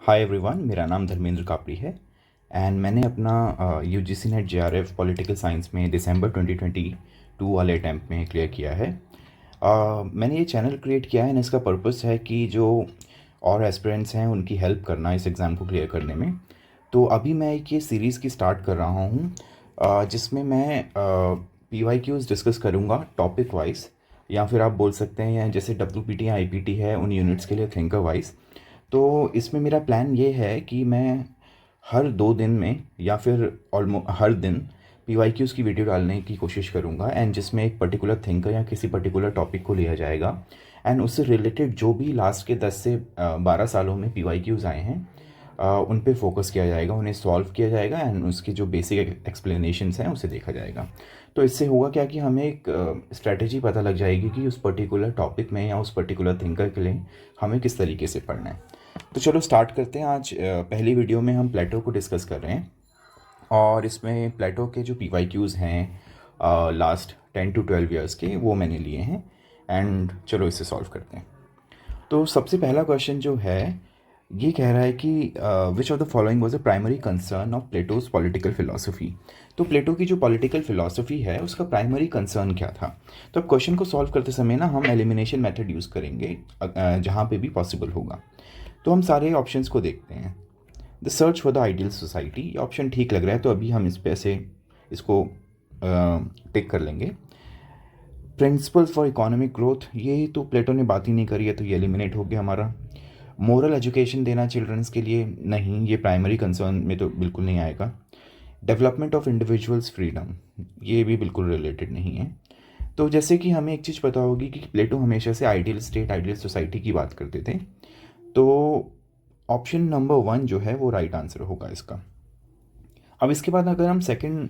Hi everyone, मेरा नाम धर्मेंद्र कापड़ी है एंड मैंने अपना UGC net JRF political science में दिसंबर 2022 वाले अटैम्प्ट में क्लियर किया है। मैंने ये चैनल क्रिएट किया है एंड इसका पर्पस है कि जो और एस्पिरेंट्स हैं उनकी हेल्प करना इस एग्ज़ाम को क्लियर करने में। तो अभी मैं एक ये सीरीज़ की स्टार्ट कर रहा हूँ जिसमें मैं PYQs डिस्कस करूँगा टॉपिक वाइज, या फिर आप बोल सकते हैं या जैसे WPT या IPT है उन यूनिट्स के लिए थिंकर वाइज। तो इसमें मेरा प्लान ये है कि मैं हर 2 दिन में या फिर हर दिन PYQs की वीडियो डालने की कोशिश करूँगा एंड जिसमें एक पर्टिकुलर थिंकर या किसी पर्टिकुलर टॉपिक को लिया जाएगा एंड उससे रिलेटेड जो भी लास्ट के 10 से 12 सालों में PYQs आए हैं उन पे फोकस किया जाएगा, उन्हें सॉल्व किया जाएगा एंड उसकी जो बेसिक एक्सप्लेनेशंस हैं उसे देखा जाएगा। तो इससे होगा क्या कि हमें एक स्ट्रैटेजी पता लग जाएगी कि उस पर्टिकुलर टॉपिक में या उस पर्टिकुलर थिंकर के लिए हमें किस तरीके से पढ़ना है। तो चलो स्टार्ट करते हैं। आज पहली वीडियो में हम प्लेटो को डिस्कस कर रहे हैं और इसमें प्लेटो के जो PYQs हैं लास्ट 10 to 12 ईयर्स के वो मैंने लिए हैं एंड चलो इसे सॉल्व करते हैं। तो सबसे पहला क्वेश्चन जो है ये कह रहा है कि which of the following was a primary concern of Plato's political philosophy. तो प्लेटो की जो पॉलिटिकल फिलॉसफी है उसका प्राइमरी कंसर्न क्या था। तो अब क्वेश्चन को सॉल्व करते समय ना हम एलिमिनेशन मेथड यूज़ करेंगे जहाँ पे भी पॉसिबल होगा। तो हम सारे ऑप्शंस को देखते हैं। The search for the ideal society, ये ऑप्शन ठीक लग रहा है तो अभी हम इस पे ऐसे इसको टिक कर लेंगे। प्रिंसिपल्स फॉर इकोनॉमिक ग्रोथ, ये तो प्लेटो ने बात ही नहीं करी है तो ये एलिमिनेट हो गया हमारा। मोरल एजुकेशन देना चिल्ड्रंस के लिए, नहीं, ये प्राइमरी कंसर्न में तो बिल्कुल नहीं आएगा। डेवलपमेंट ऑफ इंडिविजुअल्स फ्रीडम, ये भी बिल्कुल रिलेटेड नहीं है। तो जैसे कि हमें एक चीज़ पता होगी कि प्लेटो हमेशा से आइडियल स्टेट, आइडियल सोसाइटी की बात करते थे, तो ऑप्शन नंबर 1 जो है वो राइट आंसर होगा इसका। अब इसके बाद अगर हम सेकंड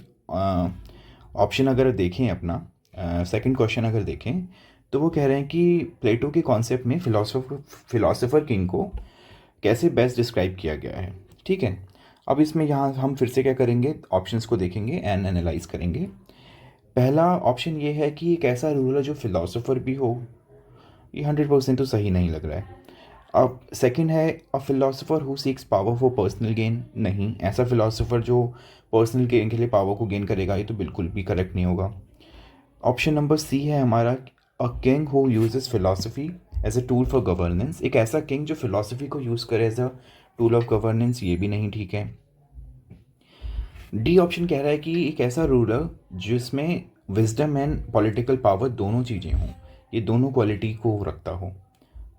ऑप्शन अगर देखें, अपना सेकंड क्वेश्चन अगर देखें, तो वो कह रहे हैं कि प्लेटो के कॉन्सेप्ट में फिलोसोफर किंग को कैसे बेस्ट डिस्क्राइब किया गया है। ठीक है, अब इसमें यहाँ हम फिर से क्या करेंगे, ऑप्शंस को देखेंगे एंड एनालाइज करेंगे। पहला ऑप्शन ये है कि एक ऐसा रूलर जो फिलोसोफर भी हो, ये 100% तो सही नहीं लग रहा है। अब सेकंड है a philosopher who seeks power for personal gain, नहीं, ऐसा फिलोसोफर जो पर्सनल गेन के लिए पावर को गेन करेगा ये तो बिल्कुल भी करेक्ट नहीं होगा। ऑप्शन नंबर सी है हमारा, a king who uses philosophy as a tool for governance, एक ऐसा किंग जो फिलोसफी को यूज़ करे as a tool of governance, ये भी नहीं ठीक है। डी ऑप्शन कह रहा है कि एक ऐसा रूलर जिसमें विजडम एंड पॉलिटिकल पावर दोनों चीज़ें हों, ये दोनों क्वालिटी को रखता हो,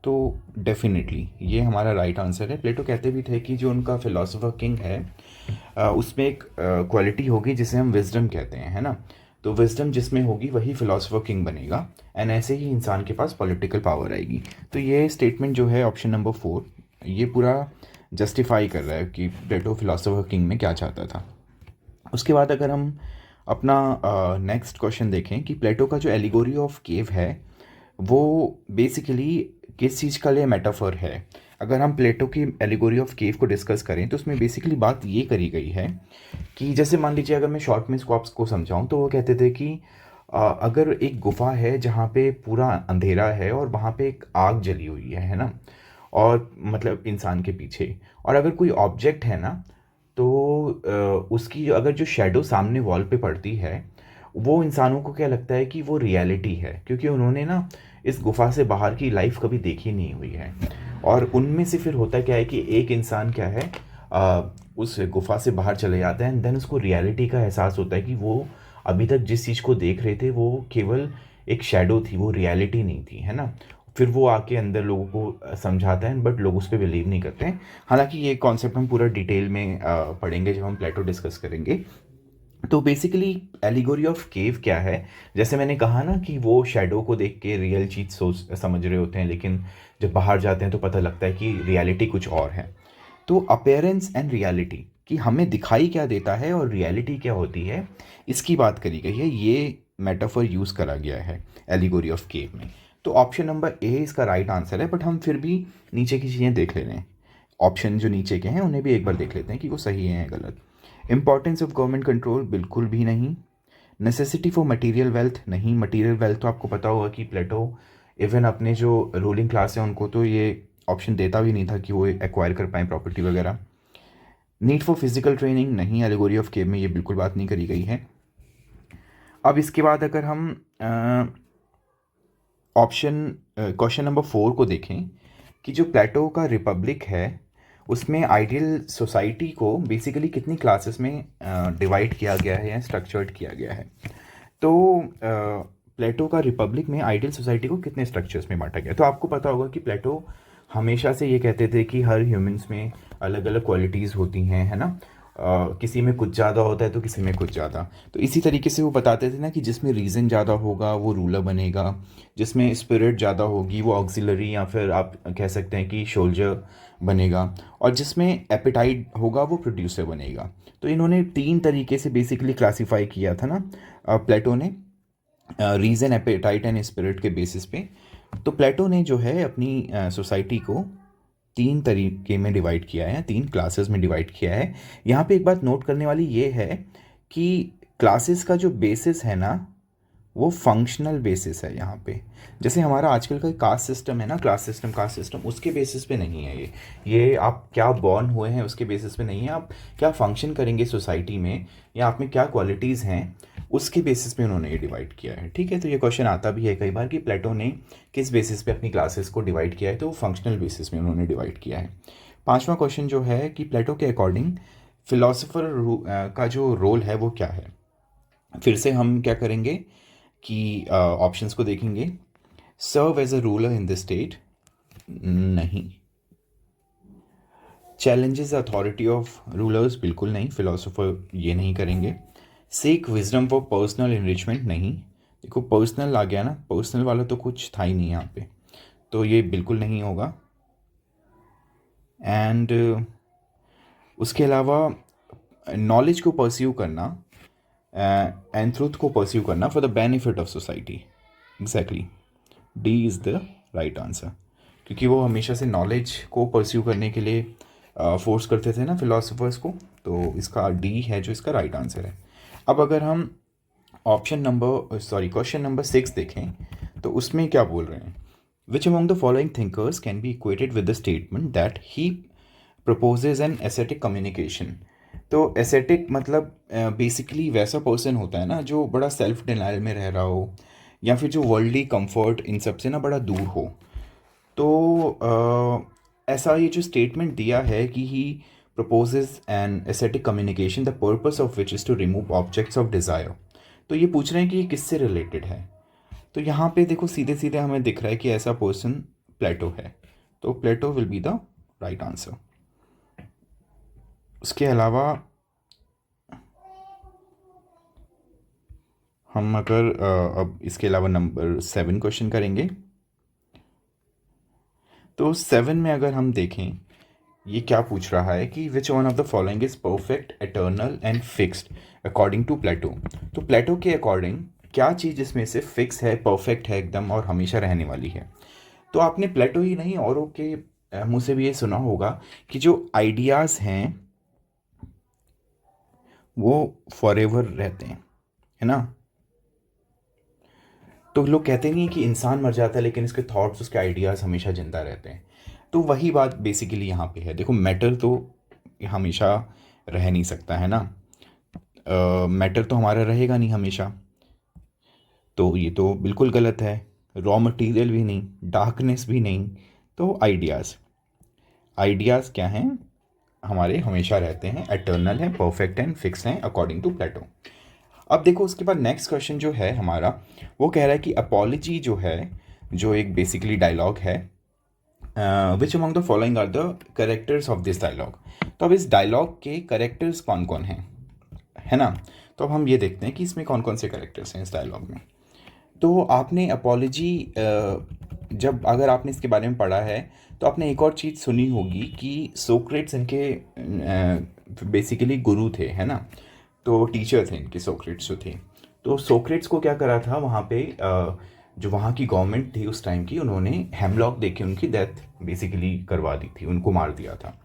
तो डेफिनेटली ये हमारा राइट आंसर है। प्लेटो कहते भी थे कि जो उनका फिलोसोफर किंग है उसमें एक क्वालिटी होगी जिसे हम विजडम कहते हैं, है ना। तो विजडम जिसमें होगी वही फिलोसोफर किंग बनेगा एंड ऐसे ही इंसान के पास पॉलिटिकल पावर आएगी। तो ये स्टेटमेंट जो है ऑप्शन नंबर 4, ये पूरा जस्टिफाई कर रहा है कि प्लेटो फिलोसोफर किंग में क्या चाहता था। उसके बाद अगर हम अपना नेक्स्ट क्वेश्चन देखें कि प्लेटो का जो एलिगोरी ऑफ केव है वो बेसिकली किस चीज़ का लिए मेटाफर है। अगर हम प्लेटो की एलिगोरी ऑफ केव को डिस्कस करें तो उसमें बेसिकली बात ये करी गई है कि जैसे मान लीजिए अगर मैं शॉर्ट में इसको आपको समझाऊं तो वो कहते थे कि अगर एक गुफा है जहाँ पे पूरा अंधेरा है और वहाँ पे एक आग जली हुई है ना, और मतलब इंसान के पीछे, और अगर कोई ऑब्जेक्ट है ना तो उसकी अगर जो शेडो सामने वॉल पे पड़ती है वो इंसानों को क्या लगता है कि वो रियलिटी है, क्योंकि उन्होंने ना इस गुफा से बाहर की लाइफ कभी देखी नहीं हुई है। और उनमें से फिर होता क्या है कि एक इंसान क्या है उस गुफा से बाहर चले जाता है एंड देन उसको रियलिटी का एहसास होता है कि वो अभी तक जिस चीज़ को देख रहे थे वो केवल एक शैडो थी, वो रियलिटी नहीं थी, है ना। फिर वो आके अंदर लोगों को समझाता है बट लोग उस पर बिलीव नहीं करते हैं। हालांकि ये कॉन्सेप्ट हम पूरा डिटेल में पढ़ेंगे जब हम प्लेटो डिस्कस करेंगे। तो बेसिकली एलिगोरी ऑफ केव क्या है, जैसे मैंने कहा ना कि वो शैडो को देख के रियल चीज़ सोच समझ रहे होते हैं, लेकिन जब बाहर जाते हैं तो पता लगता है कि रियलिटी कुछ और है। तो अपेयरेंस एंड रियलिटी, कि हमें दिखाई क्या देता है और रियलिटी क्या होती है, इसकी बात करी गई है, ये मेटाफर यूज़ करा गया है एलिगोरी ऑफ केव में। तो ऑप्शन नंबर ए इसका राइट आंसर है, बट हम फिर भी नीचे की चीज़ें देख ले रहे हैं। ऑप्शन जो नीचे के हैं उन्हें भी एक बार देख लेते हैं कि वो सही है या गलत। इंपॉर्टेंस ऑफ गवर्नमेंट कंट्रोल, बिल्कुल भी नहीं। नेसेसिटी फॉर मटेरियल वेल्थ, नहीं, मटेरियल वेल्थ तो आपको पता होगा कि प्लेटो इवन अपने जो रूलिंग क्लास है उनको तो ये ऑप्शन देता भी नहीं था कि वो एक्वायर कर पाएँ प्रॉपर्टी वगैरह। नीड फॉर फिजिकल ट्रेनिंग नहीं, एलिगोरी ऑफ केव में ये बिल्कुल बात नहीं करी गई है। अब इसके बाद अगर हम ऑप्शन क्वेश्चन नंबर 4 को देखें कि जो प्लेटो का रिपब्लिक है उसमें आइडियल सोसाइटी को बेसिकली कितनी क्लासेस में डिवाइड किया गया है या स्ट्रक्चर्ड किया गया है। तो प्लेटो का रिपब्लिक में आइडियल सोसाइटी को कितने स्ट्रक्चर्स में बांटा गया। तो आपको पता होगा कि प्लेटो हमेशा से ये कहते थे कि हर ह्यूमंस में अलग अलग क्वालिटीज़ होती हैं, है ना। किसी में कुछ ज़्यादा होता है तो किसी में कुछ ज़्यादा। तो इसी तरीके से वो बताते थे ना कि जिसमें रीज़न ज़्यादा होगा वो रूलर बनेगा, जिसमें स्पिरिट ज़्यादा होगी वो ऑक्सिलरी या फिर आप कह सकते हैं कि सोल्जर बनेगा, और जिसमें एपेटाइट होगा वो प्रोड्यूसर बनेगा। तो इन्होंने 3 तरीके से बेसिकली क्लासीफाई किया था ना प्लेटो ने, रीज़न, एपेटाइट एंड स्पिरिट के बेसिस पे। तो प्लेटो ने जो है अपनी सोसाइटी को 3 तरीके में डिवाइड किया है, 3 क्लासेस में डिवाइड किया है। यहाँ पे एक बात नोट करने वाली ये है कि क्लासेस का जो बेसिस है ना वो फंक्शनल बेसिस है यहाँ पे। जैसे हमारा आजकल का कास्ट सिस्टम है ना, क्लास सिस्टम, कास्ट सिस्टम, उसके बेसिस पे नहीं है ये आप क्या बॉर्न हुए हैं उसके बेसिस पे नहीं है, आप क्या फंक्शन करेंगे सोसाइटी में या आप में क्या क्वालिटीज़ हैं उसके बेसिस पे उन्होंने ये डिवाइड किया है। ठीक है, तो ये क्वेश्चन आता भी है कई बार कि प्लेटो ने किस बेसिस पे अपनी क्लासेस को डिवाइड किया है, तो वो फंक्शनल बेसिस में उन्होंने डिवाइड किया है। 5वां क्वेश्चन जो है कि प्लेटो के अकॉर्डिंग फिलोसोफर का जो रोल है वो क्या है। फिर से हम क्या करेंगे कि ऑप्शंस को देखेंगे। Serve as a ruler in the state, नहीं। चैलेंजेस अथॉरिटी ऑफ रूलर्स, बिल्कुल नहीं, फिलोसोफर ये नहीं करेंगे। Seek wisdom for personal enrichment, नहीं। देखो पर्सनल आ गया ना, पर्सनल वाला तो कुछ था ही नहीं यहाँ पे, तो ये बिल्कुल नहीं होगा। एंड उसके अलावा नॉलेज को परस्यू करना एंड ट्रूथ को परस्यू करना for the benefit of society, exactly D is the right answer, क्योंकि वो हमेशा से नॉलेज को परस्यू करने के लिए फोर्स करते थे ना फिलोसोफर्स को, तो इसका डी है जो इसका राइट आंसर है। अब अगर हम क्वेश्चन नंबर 6 देखें तो उसमें क्या बोल रहे हैं। Which among the following thinkers can be equated with the statement that he proposes an ascetic communication. तो एसेटिक मतलब बेसिकली वैसा पर्सन होता है ना जो बड़ा सेल्फ डिनाइल में रह रहा हो या फिर जो वर्ल्डली कंफर्ट इन सब से ना बड़ा दूर हो। तो ऐसा ये जो स्टेटमेंट दिया है कि ही proposes an ascetic communication the purpose of which is to remove objects of desire। तो ये पूछ रहे हैं कि ये किससे रिलेटेड है। तो यहाँ पे देखो सीधे सीधे हमें दिख रहा है कि ऐसा पर्सन प्लेटो है, तो Plato will be the right answer. उसके अलावा हम अगर अब इसके अलावा नंबर 7 क्वेश्चन करेंगे, तो 7 में अगर हम देखें ये क्या पूछ रहा है कि which one of the following is perfect, eternal and fixed according to Plato. तो प्लेटो के अकॉर्डिंग क्या चीज़ इसमें से फिक्स है, परफेक्ट है एकदम और हमेशा रहने वाली है। तो आपने प्लेटो ही नहीं औरों के मुँह से भी ये सुना होगा कि जो आइडियाज़ हैं वो फॉरएवर रहते हैं, है ना। तो लोग कहते नहीं कि इंसान मर जाता है लेकिन इसके थॉट्स, उसके आइडियाज़ हमेशा जिंदा रहते हैं। तो वही बात बेसिकली यहाँ पे है। देखो मैटर तो हमेशा रह नहीं सकता, है ना। मैटर तो हमारा रहेगा नहीं हमेशा, तो ये तो बिल्कुल गलत है। रॉ मटेरियल भी नहीं, डार्कनेस भी नहीं, तो आइडियाज़ क्या हैं, हमारे हमेशा रहते हैं, एटर्नल हैं, परफेक्ट एंड फिक्स हैं अकॉर्डिंग टू प्लेटो। अब देखो उसके बाद नेक्स्ट क्वेश्चन जो है हमारा वो कह रहा है कि अपॉलजी जो है, जो एक बेसिकली डायलॉग है, which among the following are the characters of this dialogue. तो अब इस डायलॉग के करेक्टर्स कौन कौन हैं, है ना। तो अब हम ये देखते हैं कि इसमें कौन कौन से करेक्टर्स हैं इस डायलॉग में। तो आपने अपॉलजी जब अगर आपने इसके बारे में पढ़ा है तो आपने एक और चीज़ सुनी होगी कि सोक्रेट्स इनके बेसिकली गुरु थे, है ना। तो टीचर थे इनके सोक्रेट्स जो थे। तो सोक्रेट्स को क्या करा था वहाँ पे जो वहाँ की गवर्नमेंट थी उस टाइम की, उन्होंने हेमलॉक देके उनकी डेथ बेसिकली करवा दी थी, उनको मार दिया था।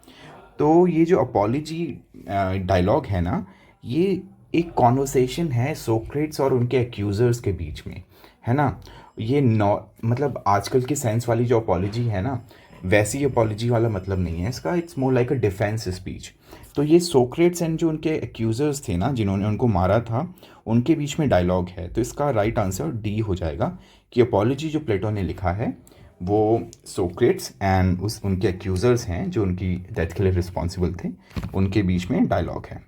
तो ये जो अपॉलजी डायलॉग है ना, ये एक कॉन्वर्सेशन है सोक्रेट्स और उनके एक्यूज़र्स के बीच में, है ना। ये मतलब आजकल की साइंस वाली जो अपॉलजी है ना, वैसी अपॉलॉजी वाला मतलब नहीं है इसका, it's more like a defence speech. तो ये सोक्रेट्स एंड जो उनके एक्यूजर्स थे ना, जिन्होंने उनको मारा था, उनके बीच में डायलॉग है। तो इसका राइट आंसर डी हो जाएगा कि अपॉलॉजी जो प्लेटो ने लिखा है वो सोक्रेट्स एंड उनके एक्यूजर्स हैं जो उनकी डेथ के लिए रिस्पॉन्सिबल थे, उनके बीच में डायलॉग है।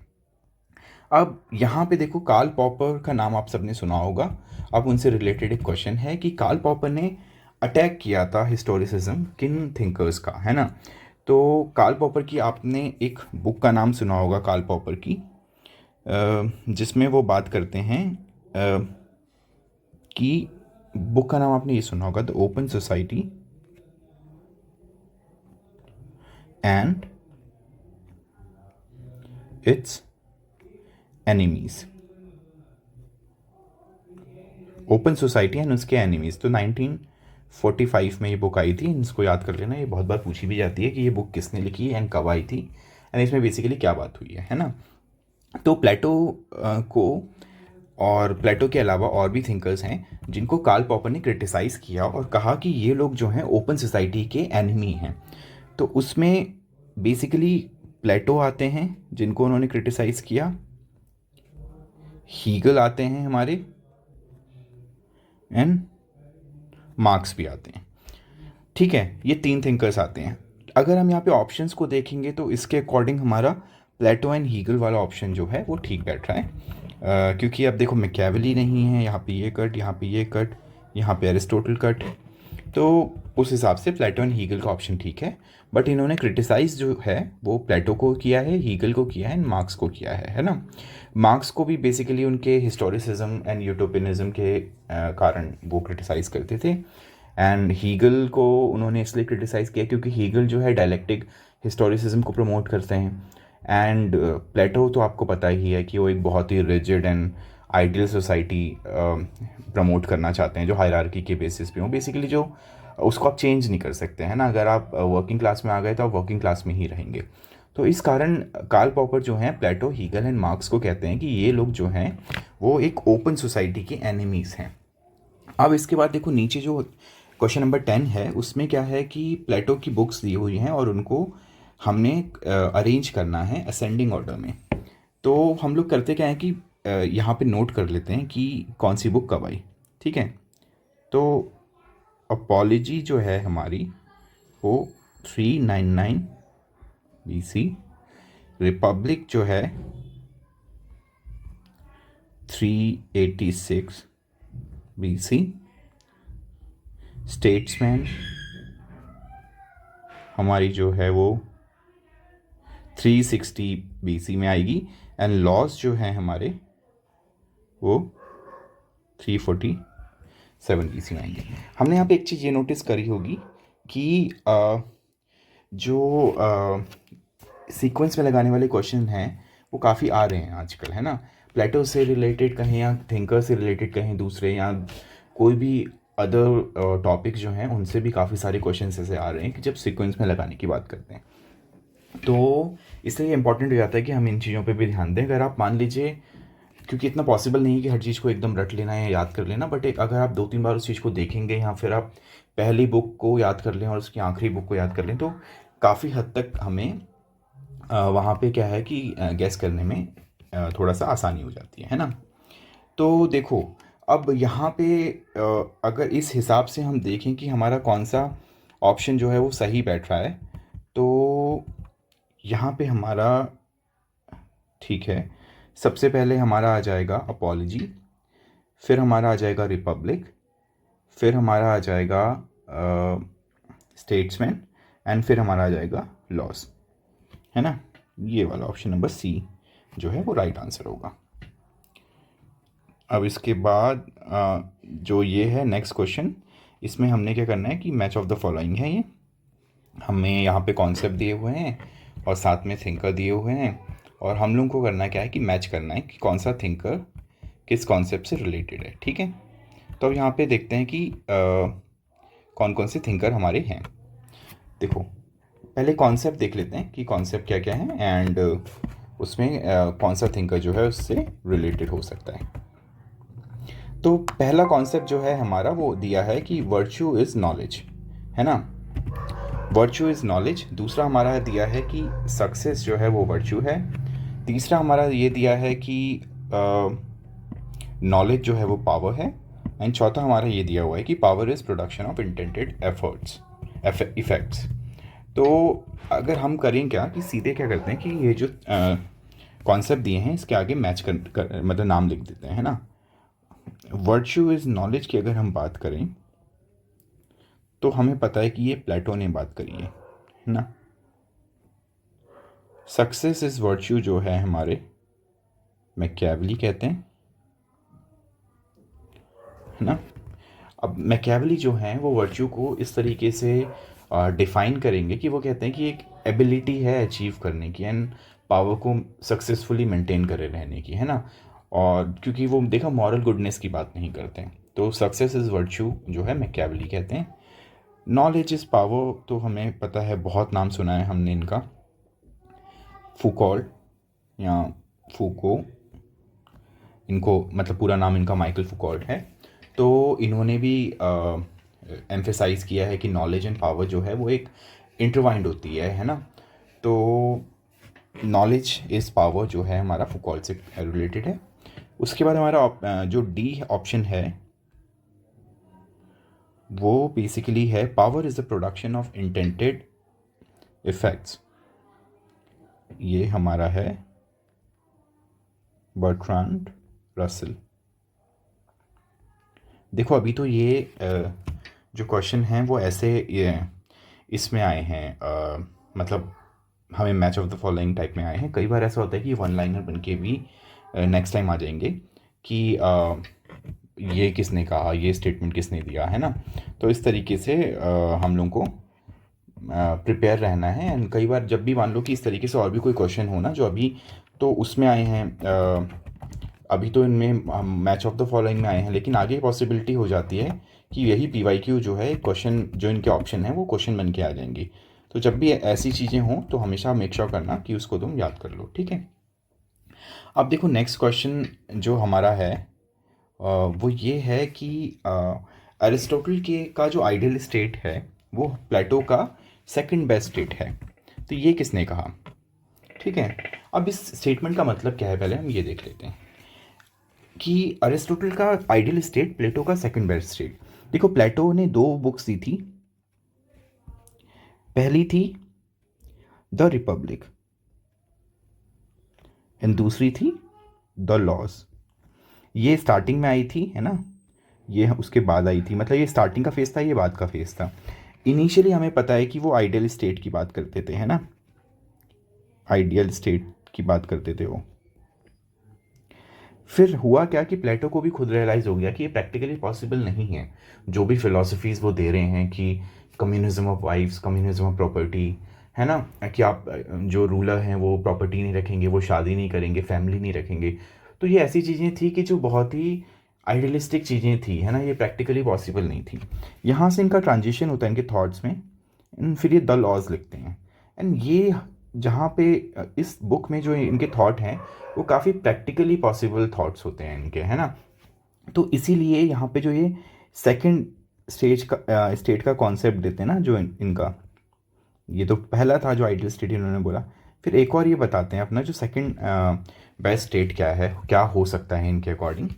अब यहाँ पे देखो, कार्ल पॉपर का नाम आप सबने सुना होगा। अब उनसे रिलेटेड एक क्वेश्चन है कि कार्ल पॉपर ने अटैक किया था हिस्टोरिसिज्म किन थिंकर्स का, है ना। तो कार्ल पॉपर की आपने एक बुक का नाम सुना होगा, कार्ल पॉपर की, जिसमें वो बात करते हैं कि बुक का नाम आपने ये सुना होगा, the open society and it's enemies. Open society and उसके एनिमीज़। तो 1945 में ये बुक आई थी। इसको याद कर लेना, ये बहुत बार पूछी भी जाती है कि ये बुक किसने लिखी एंड कब आई थी एंड इसमें बेसिकली क्या बात हुई है ना। तो प्लेटो को और प्लेटो के अलावा और भी थिंकर्स हैं जिनको कार्ल पॉपर ने क्रिटिसाइज़ किया और कहा कि ये लोग जो हैं ओपन सोसाइटी के एनिमी हैं। तो उसमें बेसिकली प्लेटो आते हैं जिनको उन्होंने क्रिटिसाइज़ किया, हीगल आते हैं हमारे, एंड मार्क्स भी आते हैं। ठीक है, ये 3 थिंकर्स आते हैं। अगर हम यहाँ पे ऑप्शंस को देखेंगे तो इसके अकॉर्डिंग हमारा प्लेटो एंड हीगल वाला ऑप्शन जो है वो ठीक बैठ रहा है, क्योंकि अब देखो मैकियावेली नहीं है, यहाँ पे ये कट, यहाँ पे ये कट, यहाँ पे अरिस्टोटल कट। तो उस हिसाब से प्लेटो एंड हीगल का ऑप्शन ठीक है। बट इन्होंने क्रिटिसाइज जो है वो प्लेटो को किया है, हीगल को किया है एंड मार्क्स को किया है ना। मार्क्स को भी बेसिकली उनके हिस्टोरिसिज्म एंड यूटोपियनिज्म के कारण वो क्रिटिसाइज करते थे। एंड हीगल को उन्होंने इसलिए क्रिटिसाइज़ किया क्योंकि हीगल जो है डायलेक्टिक हिस्टोरिसिज्म को प्रमोट करते हैं। एंड प्लेटो तो आपको पता ही है कि वो एक बहुत ही rigid and ideal society promote करना चाहते हैं जो हायरार्की के बेसिस पे हो, बेसिकली जो उसको आप चेंज नहीं कर सकते हैं ना। अगर आप वर्किंग क्लास में आ गए तो आप वर्किंग क्लास में ही रहेंगे। तो इस कारण कार्ल पॉपर जो हैं प्लेटो, हीगल एंड मार्क्स को कहते हैं कि ये लोग जो हैं वो एक ओपन सोसाइटी के एनिमीज़ हैं। अब इसके बाद देखो नीचे जो क्वेश्चन नंबर 10 है उसमें क्या है कि प्लेटो की बुक्स दी हुई हैं और उनको हमने अरेंज करना है असेंडिंग ऑर्डर में। तो हम लोग करते क्या है कि यहाँ पे नोट कर लेते हैं कि कौन सी बुक कब आई। ठीक है, तो अपॉलॉजी जो है हमारी वो 399 BC, रिपब्लिक जो है 386 BC, स्टेट्समैन हमारी जो है वो 360 BC में आएगी एंड लॉज जो हैं हमारे वो 347 BC में आएंगे। हमने यहाँ पे एक चीज़ ये नोटिस करी होगी कि जो सीक्वेंस में लगाने वाले क्वेश्चन हैं वो काफ़ी आ रहे हैं आजकल, है ना। प्लेटो से रिलेटेड कहें या थिंकर से रिलेटेड कहें दूसरे, या कोई भी अदर टॉपिक जो हैं उनसे भी काफ़ी सारे क्वेश्चन ऐसे आ रहे हैं कि जब सीक्वेंस में लगाने की बात करते हैं तो इसलिए इम्पॉर्टेंट हो जाता है कि हम इन चीज़ों पे भी ध्यान दें। अगर आप मान लीजिए, क्योंकि इतना पॉसिबल नहीं है कि हर चीज़ को एकदम रट लेना या याद कर लेना, बट एक अगर आप 2-3 बार उस चीज़ को देखेंगे या फिर आप पहली बुक को याद कर लें और उसकी आखिरी बुक को याद कर लें तो काफ़ी हद तक हमें वहाँ पे क्या है कि गैस करने में थोड़ा सा आसानी हो जाती है ना। तो देखो अब यहाँ पे अगर इस हिसाब से हम देखें कि हमारा कौन सा ऑप्शन जो है वो सही बैठ रहा है, तो यहाँ पे हमारा ठीक है, सबसे पहले हमारा आ जाएगा अपॉलॉजी, फिर हमारा आ जाएगा रिपब्लिक, फिर हमारा आ जाएगा स्टेट्समैन एंड फिर हमारा आ जाएगा लॉस, है ना। ये वाला ऑप्शन नंबर सी जो है वो राइट आंसर होगा। अब इसके बाद जो ये है नेक्स्ट क्वेश्चन, इसमें हमने क्या करना है कि मैच ऑफ द फॉलोइंग है। ये हमें यहाँ पे कॉन्सेप्ट दिए हुए हैं और साथ में थिंकर दिए हुए हैं और हम लोग को करना क्या है कि मैच करना है कि कौन सा थिंकर किस कॉन्सेप्ट से रिलेटेड है। ठीक है, तो अब यहाँ पे देखते हैं कि कौन कौन से थिंकर हमारे हैं। देखो पहले कॉन्सेप्ट देख लेते हैं कि कॉन्सेप्ट क्या क्या है एंड उसमें कौन सा थिंकर जो है उससे रिलेटेड हो सकता है। तो पहला कॉन्सेप्ट जो है हमारा वो दिया है कि वर्च्यू इज़ नॉलेज, है ना। Virtue is knowledge. दूसरा हमारा दिया है कि सक्सेस जो है वो वर्च्यू है। तीसरा हमारा ये दिया है कि नॉलेज जो है वो पावर है। एंड चौथा हमारा ये दिया हुआ है कि power is production of intended efforts effects. तो अगर हम करें क्या कि सीधे क्या करते हैं कि ये जो कॉन्सेप्ट दिए हैं इसके आगे मैच मतलब नाम लिख देते हैं, है ना। वर्च्यू इज़ नॉलेज की अगर हम बात करें तो हमें पता है कि ये प्लेटो ने बात करी है ना। सक्सेस इज़ वर्च्यू जो है हमारे मैकियावेली कहते हैं, है ना। अब मैकियावेली जो हैं वो वर्च्यू को इस तरीके से डिफ़ाइन करेंगे कि वो कहते हैं कि एक एबिलिटी है अचीव करने की एंड पावर को सक्सेसफुली मेंटेन करे रहने की, है ना। और क्योंकि वो देखा मॉरल गुडनेस की बात नहीं करते हैं, तो सक्सेस इज़ वर्च्यू जो है मैकियावेली कहते हैं। नॉलेज इज़ पावर तो हमें पता है, बहुत नाम सुना है हमने इनका, फूकॉल्ट या फूको, इनको मतलब पूरा नाम इनका माइकल फूकॉल्ट है। तो इन्होंने भी एम्फेसाइज़ किया है कि नॉलेज एंड पावर जो है वो एक इंटरवाइंड होती है ना। तो नॉलेज इज़ पावर जो है हमारा फूकॉल्ट से रिलेटेड है। उसके बाद हमारा जो डी ऑप्शन है वो बेसिकली है power is the production of intended effects. ये हमारा है बर्ट्रांड रसल। देखो अभी तो ये जो क्वेश्चन हैं वो ऐसे ये इसमें आए हैं, मतलब हमें match of the following type में आए हैं। कई बार ऐसा होता है कि वन लाइनर बन के भी नेक्स्ट टाइम आ जाएंगे कि ये किसने कहा, ये स्टेटमेंट किसने दिया, है ना। तो इस तरीके से हम लोगों को प्रिपेयर रहना है। एंड कई बार जब भी मान लो कि इस तरीके से और भी कोई क्वेश्चन हो ना जो अभी तो उसमें आए हैं, अभी तो इनमें मैच ऑफ द फॉलोइंग में आए हैं, लेकिन आगे पॉसिबिलिटी हो जाती है कि यही PYQ जो है क्वेश्चन जो इनके ऑप्शन है वो क्वेश्चन बन के आ जाएंगी। तो जब भी ऐसी चीज़ें हों तो हमेशा मेक श्योर करना कि उसको तुम याद कर लो, ठीक है। अब देखो नेक्स्ट क्वेश्चन जो हमारा है वो ये है कि अरिस्टोटल के का जो आइडियल स्टेट है वो प्लेटो का सेकंड बेस्ट स्टेट है। तो ये किसने कहा, ठीक है। अब इस स्टेटमेंट का मतलब क्या है पहले हम ये देख लेते हैं कि अरिस्टोटल का आइडियल स्टेट प्लेटो का सेकंड बेस्ट स्टेट। देखो प्लेटो ने 2 बुक्स दी थी। पहली थी द रिपब्लिक एंड दूसरी थी द लॉज। ये स्टार्टिंग में आई थी, है ना, ये उसके बाद आई थी। मतलब ये स्टार्टिंग का फेज़ था, ये बाद का फेज़ था। इनिशियली हमें पता है कि वो आइडियल स्टेट की बात करते थे, है ना, आइडियल स्टेट की बात करते थे वो। फिर हुआ क्या कि प्लेटो को भी खुद रियलाइज़ हो गया कि ये प्रैक्टिकली पॉसिबल नहीं है। जो भी फ़िलासफ़ीज़ वो दे रहे हैं कि communism of wives, communism of property, है ना, कि आप जो रूलर हैं वो प्रॉपर्टी नहीं रखेंगे, वो शादी नहीं करेंगे, फैमिली नहीं रखेंगे। तो ये ऐसी चीज़ें थी कि जो बहुत ही आइडियलिस्टिक चीज़ें थी, है ना, ये प्रैक्टिकली पॉसिबल नहीं थी। यहाँ से इनका ट्रांजिशन होता है इनके थॉट्स में, फिर ये द लॉज लिखते हैं। एंड ये जहाँ पे इस बुक में जो इनके थॉट हैं वो काफ़ी प्रैक्टिकली पॉसिबल थॉट्स होते हैं इनके, है ना। तो इसीलिए यहाँ पे जो ये सेकंड स्टेट का कॉन्सेप्ट देते हैं ना जो इनका, ये तो पहला था जो आइडियल स्टेट इन्होंने बोला। फिर एक और ये बताते हैं अपना जो सेकंड बेस्ट स्टेट क्या है, क्या हो सकता है इनके अकॉर्डिंग।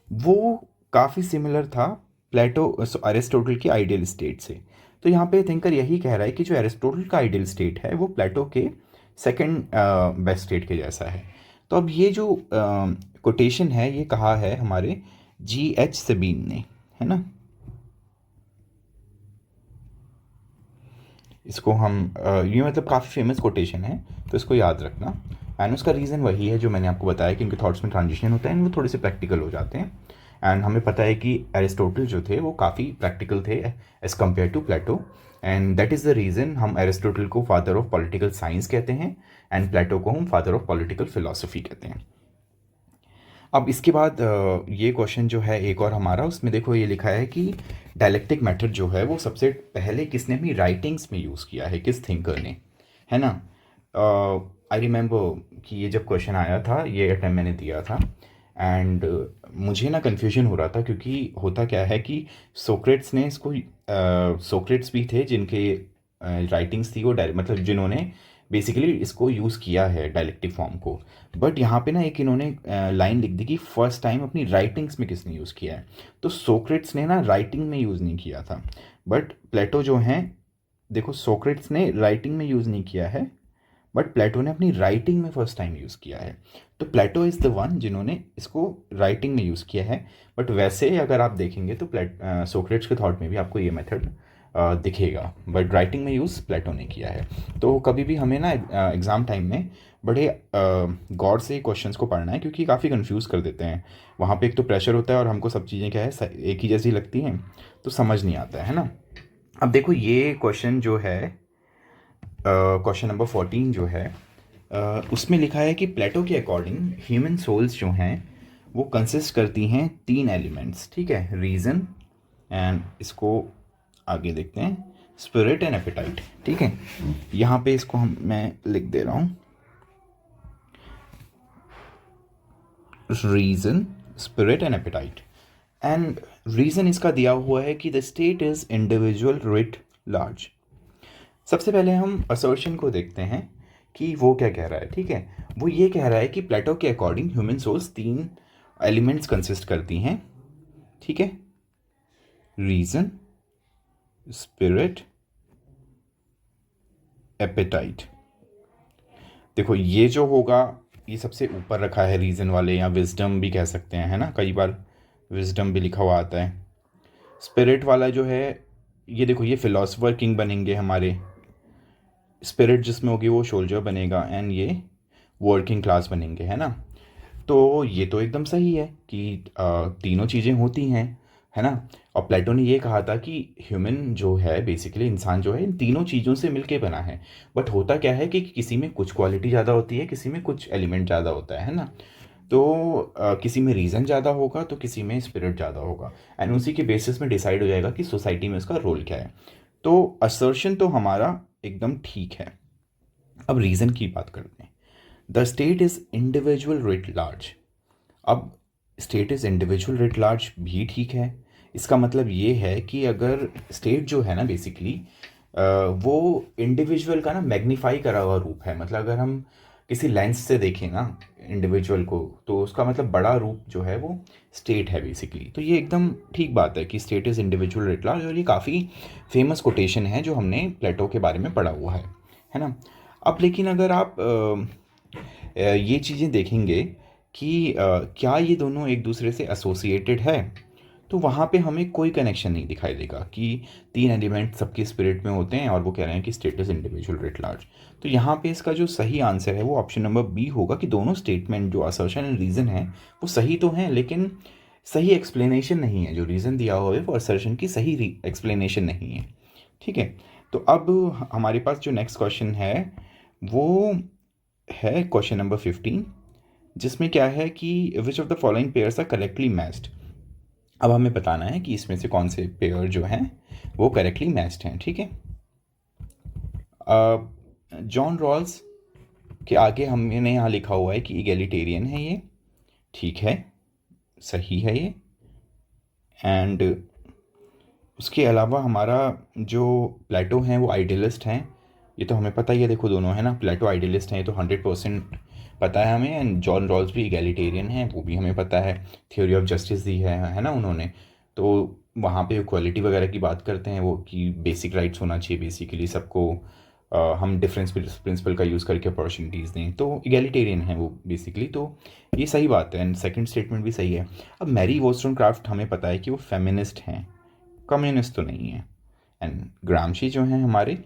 वो काफ़ी सिमिलर था प्लेटो अरिस्टोटल की आइडियल स्टेट से। तो यहाँ पे थिंकर यही कह रहा है कि जो एरिस्टोटल का आइडियल स्टेट है वो प्लेटो के सेकंड बेस्ट स्टेट के जैसा है। तो अब ये जो कोटेशन है ये कहा है हमारे GH सबीन ने, है ना। इसको हम ये मतलब काफ़ी फेमस कोटेशन है, तो इसको याद रखना। एंड उसका रीज़न वही है जो मैंने आपको बताया कि उनके थॉट्स में ट्रांजिशन होता है, वो थोड़े से प्रैक्टिकल हो जाते हैं। एंड हमें पता है कि एरिस्टोटल जो थे वो काफ़ी प्रैक्टिकल थे as compared to Plato. And that is the reason हम एरिस्टोटल को फादर ऑफ पॉलिटिकल साइंस कहते हैं एंड प्लेटो को हम फादर ऑफ पॉलिटिकल फिलोसफी कहते हैं। अब इसके बाद ये क्वेश्चन जो है एक और हमारा, उसमें देखो ये लिखा है कि डायलेक्टिक मेथड जो है वो सबसे पहले किसने अपनी राइटिंग्स में यूज़ किया है, किस थिंकर ने, है ना। आई रिमेंबर कि ये जब क्वेश्चन आया था ये अटैम्प्ट मैंने दिया था एंड मुझे ना कन्फ्यूजन हो रहा था क्योंकि होता क्या है कि सोक्रेट्स ने इसको सोक्रेट्स भी थे जिनके राइटिंग्स थी वो मतलब जिन्होंने बेसिकली इसको यूज़ किया है डायलेक्टिक फॉर्म को। बट यहाँ पे ना एक इन्होंने लाइन लिख दी कि फर्स्ट टाइम अपनी राइटिंग्स में किसने यूज़ किया है। तो सोक्रेट्स ने ना राइटिंग में यूज़ नहीं किया था, बट प्लेटो जो हैं, देखो सोक्रेट्स ने राइटिंग में यूज़ नहीं किया है, बट प्लेटो ने अपनी राइटिंग में फर्स्ट टाइम यूज़ किया है। तो प्लेटो इज़ द वन जिन्होंने इसको राइटिंग में यूज़ किया है। बट वैसे अगर आप देखेंगे तो सोक्रेट्स के थॉट में भी आपको ये मेथड दिखेगा, बट राइटिंग में यूज़ प्लेटो ने किया है। तो कभी भी हमें ना एग्ज़ाम टाइम में बड़े गौर से क्वेश्चंस को पढ़ना है, क्योंकि काफ़ी कंफ्यूज कर देते हैं। वहाँ पे एक तो प्रेशर होता है और हमको सब चीज़ें क्या है एक ही जैसी लगती हैं, तो समझ नहीं आता है ना। अब देखो ये क्वेश्चन जो है, क्वेश्चन नंबर 14 जो है, उसमें लिखा है कि प्लेटो के अकॉर्डिंग ह्यूमन सोल्स जो हैं वो कंसिस्ट करती हैं 3 एलिमेंट्स, ठीक है, रीज़न एंड इसको आगे देखते हैं स्पिरिट एंड एपेटाइट, ठीक है। यहाँ पे इसको मैं लिख दे रहा हूँ, reason, spirit and appetite. And reason इसका दिया हुआ है कि the state is individual writ large. सबसे पहले हम असर्शन को देखते हैं कि वो क्या कह रहा है, ठीक है। वो ये कह रहा है कि प्लेटो के according human souls 3 elements consist करती हैं, ठीक है, रीज़न, स्पिरिट, एपेटाइट। देखो ये जो होगा ये सबसे ऊपर रखा है रीज़न वाले, या विजडम भी कह सकते हैं, है ना, कई बार विजडम भी लिखा हुआ आता है। स्पिरिट वाला जो है, ये देखो ये फिलोसफर किंग बनेंगे हमारे, स्पिरिट जिसमें होगी वो सोल्जर बनेगा, एंड ये वर्किंग क्लास बनेंगे, है ना। तो ये तो एकदम सही है कि तीनों चीज़ें होती हैं, है ना। और प्लेटो ने ये कहा था कि ह्यूमन जो है बेसिकली इंसान जो है इन तीनों चीज़ों से मिलके बना है। बट होता क्या है कि किसी में कुछ क्वालिटी ज़्यादा होती है, किसी में कुछ एलिमेंट ज़्यादा होता है ना। तो किसी में रीज़न ज़्यादा होगा तो किसी में स्पिरिट ज़्यादा होगा, एंड उसी के बेसिस में डिसाइड हो जाएगा कि सोसाइटी में उसका रोल क्या है। तो असर्शन तो हमारा एकदम ठीक है। अब रीज़न की बात करते हैं। The state is individual writ large. अब state is individual writ large भी ठीक है। इसका मतलब ये है कि अगर स्टेट जो है ना बेसिकली वो इंडिविजुअल का ना मैग्नीफाई करा हुआ रूप है। मतलब अगर हम किसी लेंस से देखें ना इंडिविजुअल को, तो उसका मतलब बड़ा रूप जो है वो स्टेट है बेसिकली। तो ये एकदम ठीक बात है कि state is individual writ large, और ये काफ़ी फेमस कोटेशन है जो हमने प्लेटो के बारे में पढ़ा हुआ है ना। अब लेकिन अगर आप ये चीज़ें देखेंगे कि क्या ये दोनों एक दूसरे से एसोसिएटेड है, तो वहाँ पे हमें कोई कनेक्शन नहीं दिखाई देगा कि 3 एलिमेंट सबके स्पिरिट में होते हैं और वो कह रहे हैं कि state is individual writ large. तो यहाँ पे इसका जो सही आंसर है वो ऑप्शन नंबर बी होगा, कि दोनों स्टेटमेंट जो असर्शन एंड रीज़न है वो सही तो हैं, लेकिन सही एक्सप्लेनेशन नहीं है। जो रीज़न दिया हुआ है वो असर्शन की सही एक्सप्लेनेशन नहीं है, ठीक है। तो अब हमारे पास जो नेक्स्ट क्वेश्चन है वो है क्वेश्चन नंबर 15, जिसमें क्या है कि which of the following pairs are correctly matched. अब हमें बताना है कि इसमें से कौन से पेयर जो हैं वो करेक्टली मैच्ड हैं, ठीक है। जॉन रॉल्स के आगे हमने यहाँ लिखा हुआ है कि इगैलिटेरियन है ये, ठीक है, सही है ये। एंड उसके अलावा हमारा जो प्लेटो हैं वो आइडियलिस्ट हैं, ये तो हमें पता ही है, देखो दोनों है ना, प्लेटो आइडियलिस्ट हैं ये तो 100% पता है हमें। एंड जॉन रॉल्स भी इगैलिटेरियन हैं, वो भी हमें पता है, थ्योरी ऑफ जस्टिस दी है ना उन्होंने। तो वहाँ पे इक्वालिटी वगैरह की बात करते हैं वो, कि बेसिक राइट्स होना चाहिए बेसिकली सबको, हम डिफरेंस प्रिंसिपल का यूज़ करके अपॉर्चुनिटीज़ दें, तो इगैलिटेरियन है वो बेसिकली। तो ये सही बात है, एंड सेकंड स्टेटमेंट भी सही है। अब मैरी वोस्टोनक्राफ्ट हमें पता है कि वो फेमिनिस्ट हैं, कम्युनिस्ट तो नहीं है। एंड ग्रामशी जो हैं हमारे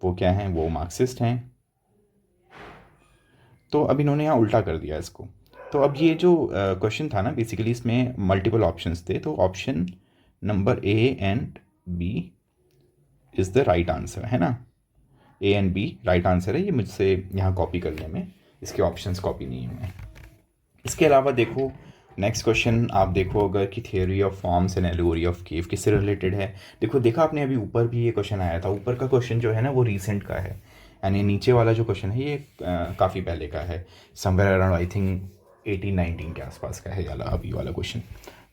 वो क्या हैं, वो मार्क्सिस्ट हैं। तो अब इन्होंने यहाँ उल्टा कर दिया इसको। तो अब ये जो क्वेश्चन था ना बेसिकली इसमें मल्टीपल ऑप्शंस थे, तो option number A and B is the right answer, है ना। A and B right answer है। ये मुझसे यहाँ कॉपी करने में इसके ऑप्शंस कॉपी नहीं हुए। इसके अलावा देखो नेक्स्ट क्वेश्चन आप देखो अगर कि theory of forms and allegory of cave किससे रिलेटेड है। देखो देखा आपने अभी ऊपर भी ये क्वेश्चन आया था, ऊपर का क्वेश्चन जो है ना वो रीसेंट का है, यानी नीचे वाला जो क्वेश्चन है ये काफ़ी पहले का है, समवेयर अराउंड आई थिंक 18-19 के आसपास का है वाला अभी वाला क्वेश्चन।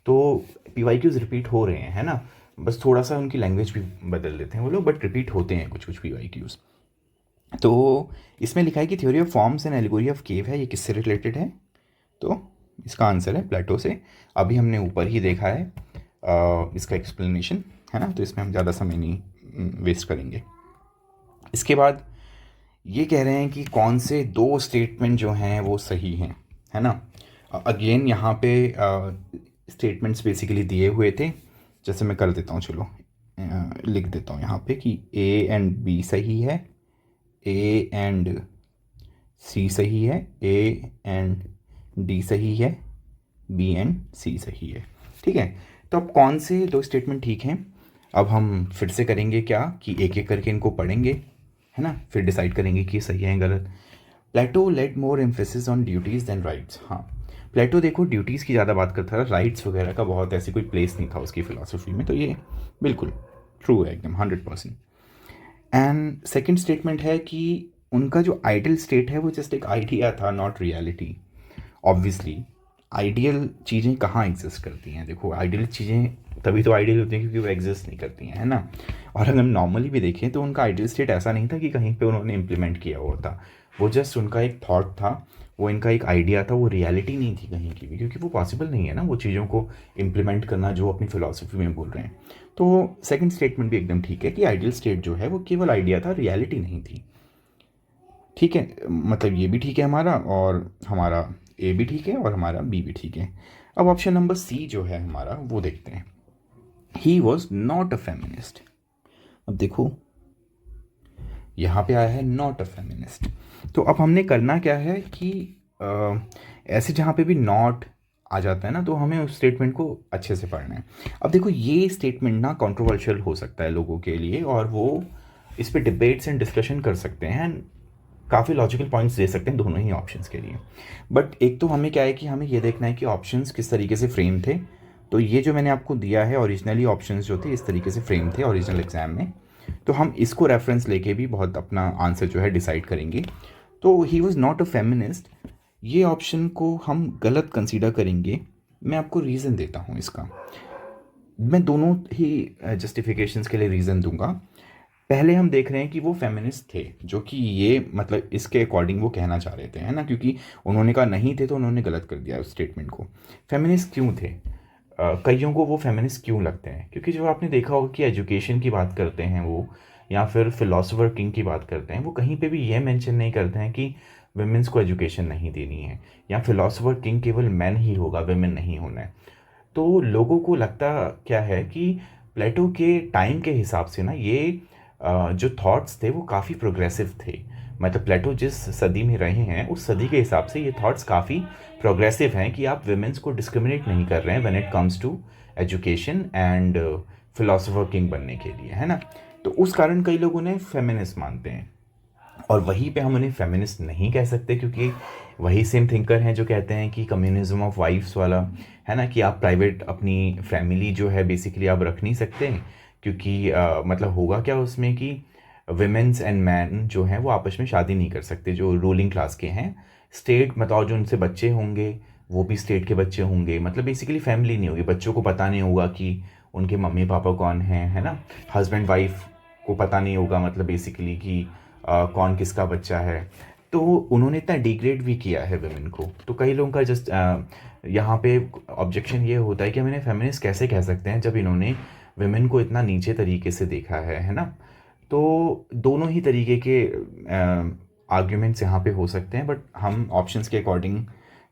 तो PYQs रिपीट हो रहे हैं, है ना। बस थोड़ा सा उनकी लैंग्वेज भी बदल देते हैं वो लोग, बट रिपीट होते हैं कुछ कुछ भी IQs। तो इसमें लिखा है कि theory of forms and allegory of cave है, ये किससे रिलेटेड है? तो इसका आंसर है प्लेटो से। अभी हमने ऊपर ही देखा है इसका एक्सप्लेनेशन, है ना, तो इसमें हम ज़्यादा समय नहीं वेस्ट करेंगे। इसके बाद ये कह रहे हैं कि कौन से 2 स्टेटमेंट जो हैं वो सही हैं, है ना। अगेन यहाँ पे स्टेटमेंट्स बेसिकली दिए हुए थे, जैसे मैं कर देता हूँ, चलो लिख देता हूँ यहाँ पे कि A एंड B सही है, A एंड C सही है, A एंड D सही है, B एंड C सही है। ठीक है, तो अब कौन से 2 स्टेटमेंट ठीक हैं? अब हम फिर से करेंगे क्या कि एक एक करके इनको पढ़ेंगे, है ना, फिर डिसाइड करेंगे कि सही है गलत। Plato laid more emphasis on duties than rights. हाँ, प्लेटो देखो ड्यूटीज़ की ज़्यादा बात करता था, राइट्स वगैरह का बहुत ऐसी कोई प्लेस नहीं था उसकी फ़िलासफ़ी में, तो ये बिल्कुल ट्रू है एकदम 100%। एंड सेकेंड स्टेटमेंट है कि उनका जो आइडियल स्टेट है वो जस्ट एक आइडिया था, नॉट रियलिटी। ऑब्वियसली आइडियल चीज़ें कहाँ एग्जिस्ट करती हैं? देखो आइडियल चीज़ें तभी तो आइडियल होती हैं क्योंकि वो एग्जिस्ट नहीं करती हैं, है ना। और अगर हम नॉर्मली भी देखें तो उनका आइडियल स्टेट ऐसा नहीं था कि कहीं पे उन्होंने इम्प्लीमेंट किया हुआ था, वो जस्ट उनका एक थॉट था, वो इनका एक आइडिया था, वो रियलिटी नहीं थी कहीं की भी, क्योंकि वो पॉसिबल नहीं है ना वो चीज़ों को इम्प्लीमेंट करना जो अपनी फिलॉसफी में बोल रहे हैं। तो सेकंड स्टेटमेंट भी एकदम ठीक है कि आइडियल स्टेट जो है वो केवल आइडिया था, रियलिटी नहीं थी। ठीक है, मतलब ये भी ठीक है हमारा, और हमारा ए भी ठीक है, और हमारा बी भी ठीक है। अब ऑप्शन नंबर सी जो है हमारा वो देखते हैं। He was not a feminist. अब देखो यहाँ पे आया है नॉट अ फेमिनिस्ट, तो अब हमने करना क्या है कि ऐसे जहाँ पे भी नॉट आ जाता है ना, तो हमें उस स्टेटमेंट को अच्छे से पढ़ना है। अब देखो ये स्टेटमेंट ना कंट्रोवर्शियल हो सकता है लोगों के लिए, और वो इस पे डिबेट्स एंड डिस्कशन कर सकते हैं, काफ़ी लॉजिकल पॉइंट्स दे सकते हैं दोनों ही ऑप्शंस के लिए। बट एक तो हमें क्या है कि हमें ये देखना है कि ऑप्शंस किस तरीके से फ्रेम थे। तो ये जो मैंने आपको दिया है ओरिजिनली ऑप्शंस जो थे इस तरीके से फ्रेम थे ओरिजिनल एग्जाम में, तो हम इसको रेफरेंस लेके भी बहुत अपना आंसर जो है डिसाइड करेंगे। तो he was not a feminist, ये ऑप्शन को हम गलत कंसीडर करेंगे। मैं आपको रीज़न देता हूँ इसका, मैं दोनों ही जस्टिफिकेशंस के लिए रीज़न दूंगा। पहले हम देख रहे हैं कि वो फेमिनिस्ट थे, जो कि ये मतलब इसके अकॉर्डिंग वो कहना चाह रहे थे, है ना, क्योंकि उन्होंने कहा नहीं थे तो उन्होंने गलत कर दिया उस स्टेटमेंट को। फेमिनिस्ट क्यों थे? कईयों को वो फेमिनिस्ट क्यों लगते हैं? क्योंकि जो आपने देखा होगा कि एजुकेशन की बात करते हैं वो, या फिर फिलोसोफर किंग की बात करते हैं, वो कहीं पे भी ये मेंशन नहीं करते हैं कि वुमेन्स को एजुकेशन नहीं देनी है, या फिलोसोफर किंग केवल मैन ही होगा, वुमेन नहीं होना है। तो लोगों को लगता क्या है कि प्लेटो के टाइम के हिसाब से ना ये जो थॉट्स थे वो काफ़ी प्रोग्रेसिव थे। मतलब प्लेटो जिस सदी में रहे हैं उस सदी के हिसाब से ये थॉट्स काफ़ी प्रोग्रेसिव हैं कि आप विमेंस को डिस्क्रिमिनेट नहीं कर रहे हैं when it comes to education and philosopher king बनने के लिए, है ना। तो उस कारण कई लोग उन्हें फेमिनिस्ट मानते हैं, और वहीं पे हम उन्हें फेमिनिस्ट नहीं कह सकते, क्योंकि वही सेम थिंकर हैं जो कहते हैं कि कम्युनिज्म ऑफ वाइफ्स वाला, है ना, कि आप प्राइवेट अपनी फैमिली जो है बेसिकली आप रख नहीं सकते, क्योंकि मतलब होगा क्या उसमें कि विमेंस एंड मैन जो हैं वो आपस में शादी नहीं कर सकते, जो रूलिंग क्लास के हैं। स्टेट मतलब जो उनसे बच्चे होंगे वो भी स्टेट के बच्चे होंगे, मतलब बेसिकली फैमिली नहीं होगी, बच्चों को पता नहीं होगा कि उनके मम्मी पापा कौन हैं, है ना। हस्बैंड वाइफ को पता नहीं होगा मतलब बेसिकली कि कौन किसका बच्चा है। तो उन्होंने इतना डिग्रेड भी किया है वुमेन को। तो कई लोगों का जस्ट यहाँ पे ऑब्जेक्शन ये होता है कि हम इन्हें फेमिनिस्ट कैसे कह सकते हैं जब इन्होंने वुमेन को इतना नीचे तरीके से देखा है ना। तो दोनों ही तरीके के आर्ग्यूमेंट्स यहाँ पे हो सकते हैं, बट हम ऑप्शंस के अकॉर्डिंग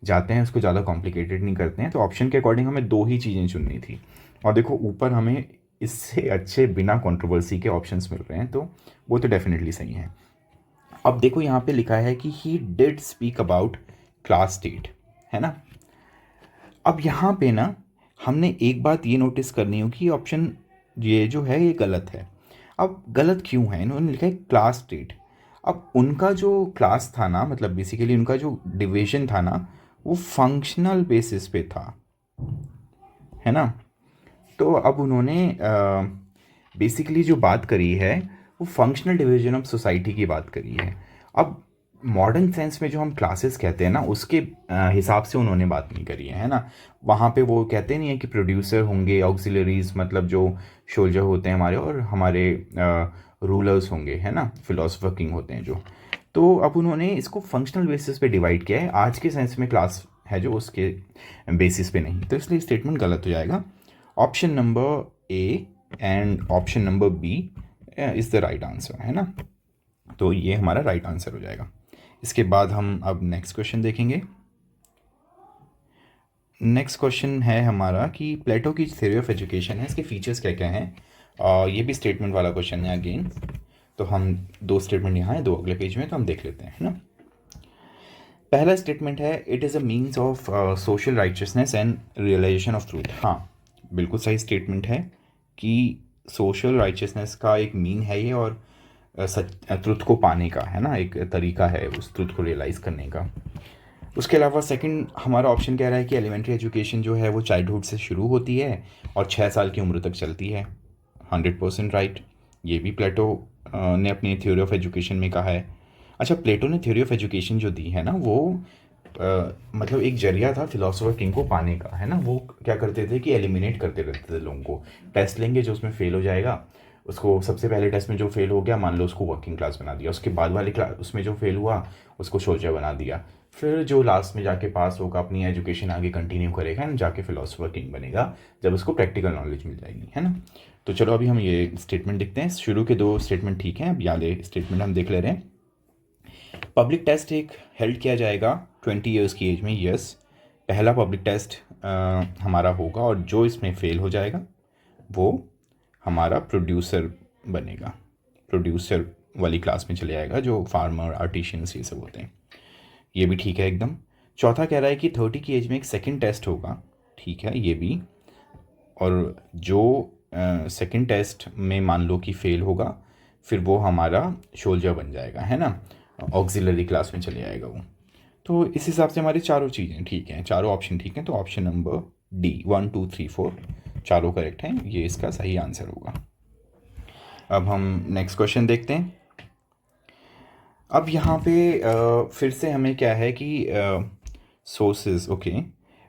जाते हैं, उसको ज़्यादा कॉम्प्लिकेटेड नहीं करते हैं। तो ऑप्शन के अकॉर्डिंग हमें 2 ही चीज़ें चुननी थी, और देखो ऊपर हमें इससे अच्छे बिना कंट्रोवर्सी के ऑप्शंस मिल रहे हैं, तो वो तो डेफिनेटली सही है। अब देखो यहाँ पे लिखा है कि he did speak about class state, है ना। अब यहाँ पे ना हमने एक बात ये नोटिस करनी होगी कि ऑप्शन ये जो है ये गलत है। अब गलत क्यों है? इन्होंने लिखा है क्लास स्टेट। अब उनका जो क्लास था ना, मतलब बेसिकली उनका जो डिवीजन था ना, वो फंक्शनल बेसिस पे था, है ना। तो अब उन्होंने बेसिकली जो बात करी है वो फंक्शनल डिवीजन ऑफ सोसाइटी की बात करी है। अब मॉडर्न सेंस में जो हम क्लासेस कहते हैं ना, उसके हिसाब से उन्होंने बात नहीं करी है ना। वहाँ पे वो कहते नहीं है कि प्रोड्यूसर होंगे, ऑक्सिलरीज मतलब जो शोल्जर होते हैं हमारे, और हमारे रूलर्स होंगे, है ना, फिलोसफर किंग होते हैं जो। तो अब उन्होंने इसको फंक्शनल बेसिस पे डिवाइड किया है, आज के सेंस में क्लास है जो उसके बेसिस पे नहीं, तो इसलिए स्टेटमेंट गलत हो जाएगा। Option number A and option number B is the right answer, है ना। तो ये हमारा राइट आंसर हो जाएगा। इसके बाद हम अब नेक्स्ट क्वेश्चन देखेंगे। नेक्स्ट क्वेश्चन है हमारा कि प्लेटो की थ्योरी ऑफ एजुकेशन है, इसके फीचर्स क्या क्या हैं। ये भी स्टेटमेंट वाला क्वेश्चन है अगेन। तो हम दो स्टेटमेंट यहाँ हैं, दो अगले पेज में, तो हम देख लेते हैं, है ना। पहला स्टेटमेंट है it is a means of social righteousness and realisation of truth. हाँ, बिल्कुल सही स्टेटमेंट है कि सोशल राइचियसनेस का एक मीन है ये, और सच ट्रुथ को पाने का, है ना, एक तरीका है उस ट्रुथ को रियलाइज़ करने का। उसके अलावा सेकंड हमारा ऑप्शन कह रहा है कि एलिमेंट्री एजुकेशन जो है वो चाइल्डहुड से शुरू होती है और 6 साल की उम्र तक चलती है। 100% राइट। ये भी प्लेटो ने अपनी थ्योरी ऑफ एजुकेशन में कहा है। अच्छा, प्लेटो ने थ्योरी ऑफ एजुकेशन जो दी है ना, वो मतलब एक जरिया था फिलोसोफर किंग को पाने का, है ना। वो क्या करते थे कि एलिमिनेट करते रहते थे लोगों को। टेस्ट लेंगे, जो उसमें फेल हो जाएगा उसको, सबसे पहले टेस्ट में जो फेल हो गया मान लो उसको वर्किंग क्लास बना दिया, उसके बाद वाले क्लास उसमें जो फेल हुआ उसको सोल्जर बना दिया, फिर जो लास्ट में जाके पास होगा अपनी एजुकेशन आगे कंटिन्यू करेगा एंड जाके फिलोसोफर किंग बनेगा जब उसको प्रैक्टिकल नॉलेज मिल जाएगी, है ना। तो चलो अभी हम ये स्टेटमेंट देखते हैं। शुरू के दो स्टेटमेंट ठीक हैं, अब वाले स्टेटमेंट हम देख ले रहे हैं। पब्लिक टेस्ट एक हेल्ड किया जाएगा 20 ईयर्स की एज में, यस। पहला पब्लिक टेस्ट हमारा होगा और जो इसमें फेल हो जाएगा वो हमारा प्रोड्यूसर बनेगा, प्रोड्यूसर वाली क्लास में चले जाएगा, जो फार्मर आर्टिशियंस ये सब होते हैं। ये भी ठीक है एकदम। चौथा कह रहा है कि 30 की एज में एक सेकंड टेस्ट होगा, ठीक है ये भी। और जो सेकंड टेस्ट में मान लो कि फेल होगा, फिर वो हमारा शोल्जर बन जाएगा, है ना, ऑक्सिलरी क्लास में चले जाएगा वो। तो इस हिसाब से हमारी चारों चीज़ें ठीक हैं, चारों ऑप्शन ठीक हैं। तो ऑप्शन नंबर डी 1 2 3 4 चारों करेक्ट हैं, ये इसका सही आंसर होगा। अब हम नेक्स्ट क्वेश्चन देखते हैं। अब यहाँ पे फिर से हमें क्या है कि सोर्सेज, ओके,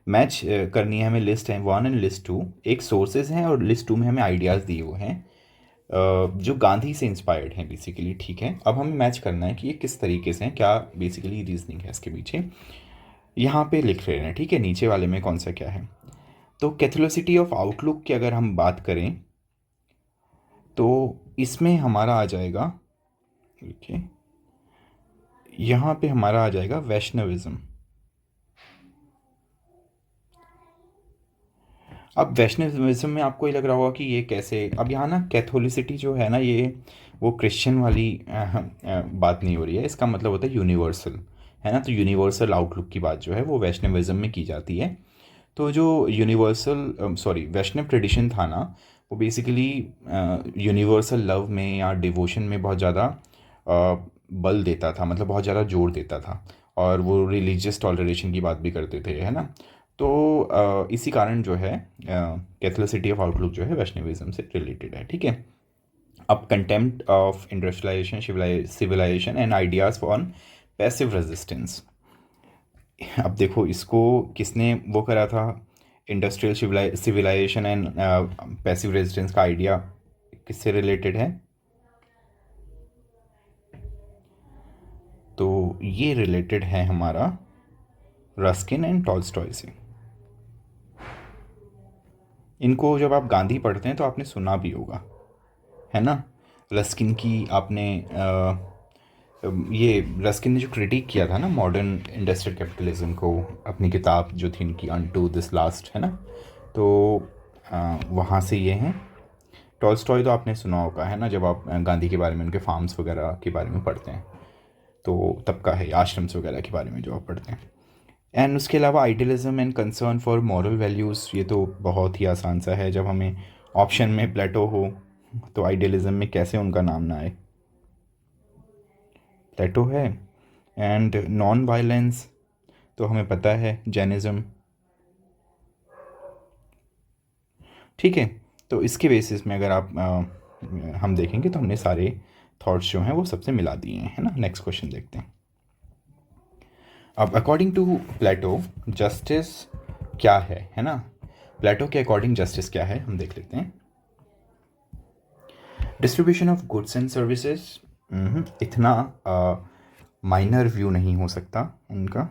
मैच करनी है हमें। लिस्ट है 1 एंड लिस्ट 2, एक सोर्सेज हैं और लिस्ट 2 में हमें आइडियाज़ दिए हुए हैं जो गांधी से इंस्पायर्ड हैं बेसिकली, ठीक है। अब हमें मैच करना है कि ये किस तरीके से हैं, क्या बेसिकली रीजनिंग है इसके पीछे। यहाँ पे लिख रहे हैं, ठीक है, नीचे वाले में कौन सा क्या है। तो कैथोलिसिटी ऑफ आउटलुक की अगर हम बात करें तो इसमें हमारा आ जाएगा, देखिए यहाँ पे हमारा आ जाएगा वैष्णविज्म। अब वैष्णविज्म में आपको ये लग रहा होगा कि ये कैसे, अब यहाँ ना कैथोलिसिटी जो है ना, ये वो क्रिश्चियन वाली बात नहीं हो रही है, इसका मतलब होता है यूनिवर्सल, है ना। तो यूनिवर्सल आउटलुक की बात जो है वो वैष्णविज्म में की जाती है। तो जो यूनिवर्सल सॉरी वैष्णव ट्रेडिशन था ना, वो बेसिकली यूनिवर्सल लव में या डिवोशन में बहुत ज़्यादा बल देता था, मतलब बहुत ज़्यादा जोर देता था, और वो रिलीजियस टॉलरेशन की बात भी करते थे, है ना। तो इसी कारण जो है कैथोलिसिटी ऑफ आउटलुक जो है वैष्णविज्म से रिलेटेड है, ठीक है। अब contempt of industrialisation, civilisation and ideas on passive resistance. अब देखो इसको किसने वो करा था, industrial civilisation and passive resistance का आइडिया किससे रिलेटेड है। तो ये रिलेटेड है हमारा रस्किन एंड टॉल्स्टॉय से। इनको जब आप गांधी पढ़ते हैं तो आपने सुना भी होगा, है ना। रस्किन की आपने ये रस्किन ने जो क्रिटिक किया था ना मॉडर्न इंडस्ट्रियल कैपिटलिज्म को, अपनी किताब जो थी इनकी अनटू दिस लास्ट, है ना। तो वहाँ से ये हैं। टॉल्स्टॉय तो आपने सुना होगा, है ना, जब आप गांधी के बारे में, उनके फार्म्स वगैरह के बारे में पढ़ते हैं, तो तब का है, आश्रम्स वगैरह के बारे में जो आप पढ़ते हैं। एंड उसके अलावा idealism and concern for moral values, ये तो बहुत ही आसान सा है। जब हमें ऑप्शन में प्लेटो हो तो आइडियलिज्म में कैसे उनका नाम ना आए, प्लेटो है। एंड नॉन वायलेंस तो हमें पता है जैनिज़्म, ठीक है। तो इसके बेसिस में अगर आप हम देखेंगे तो हमने सारे थॉट्स जो हैं वो सबसे मिला दिए हैं, है ना। नेक्स्ट क्वेश्चन देखते हैं। अब अकॉर्डिंग टू प्लेटो जस्टिस क्या है ना, प्लेटो के अकॉर्डिंग जस्टिस क्या है हम देख लेते हैं। Distribution of goods and services, इतना माइनर व्यू नहीं हो सकता उनका,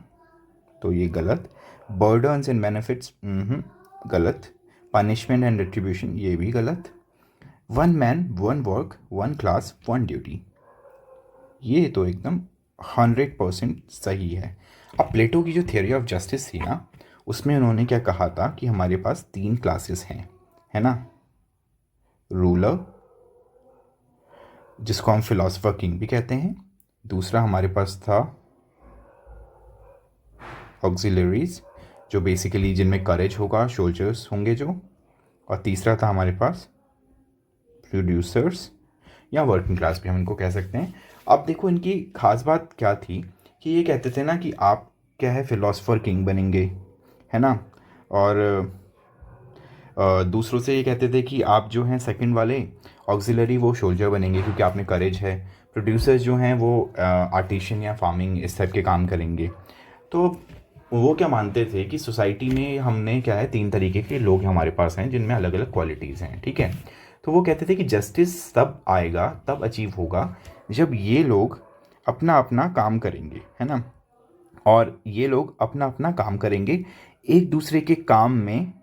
तो ये गलत। बर्डन्स एंड बेनिफिट्स, गलत। पनिशमेंट एंड रिट्रीब्यूशन, ये भी गलत। One man one work one class one duty, ये तो एकदम 100% सही है। अब प्लेटो की जो थियोरी ऑफ जस्टिस थी ना, उसमें उन्होंने क्या कहा था कि हमारे पास 3 क्लासेस हैं, है ना। रूलर, जिसको हम फिलोसफर किंग भी कहते हैं। दूसरा हमारे पास था ऑक्सिलरीज, जो बेसिकली जिनमें करेज होगा, सोल्जर्स होंगे जो। और तीसरा था हमारे पास प्रोड्यूसर्स या वर्किंग क्लास भी हम इनको कह सकते हैं। अब देखो इनकी खास बात क्या थी कि ये कहते थे ना कि आप क्या है फिलोसफर किंग बनेंगे, है ना। और दूसरों से ये कहते थे कि आप जो हैं सेकंड वाले ऑक्सिलरी वो सोल्जर बनेंगे क्योंकि आप में करेज है। प्रोड्यूसर्स जो हैं वो आर्टिशन या फार्मिंग इस टाइप के काम करेंगे। तो वो क्या मानते थे कि सोसाइटी में हमने क्या है 3 तरीके के लोग हमारे पास हैं जिनमें अलग अलग क्वालिटीज़ हैं, ठीक है। तो वो कहते थे कि जस्टिस तब आएगा, तब अचीव होगा जब ये लोग अपना अपना काम करेंगे, है ना। और ये लोग अपना अपना काम करेंगे, एक दूसरे के काम में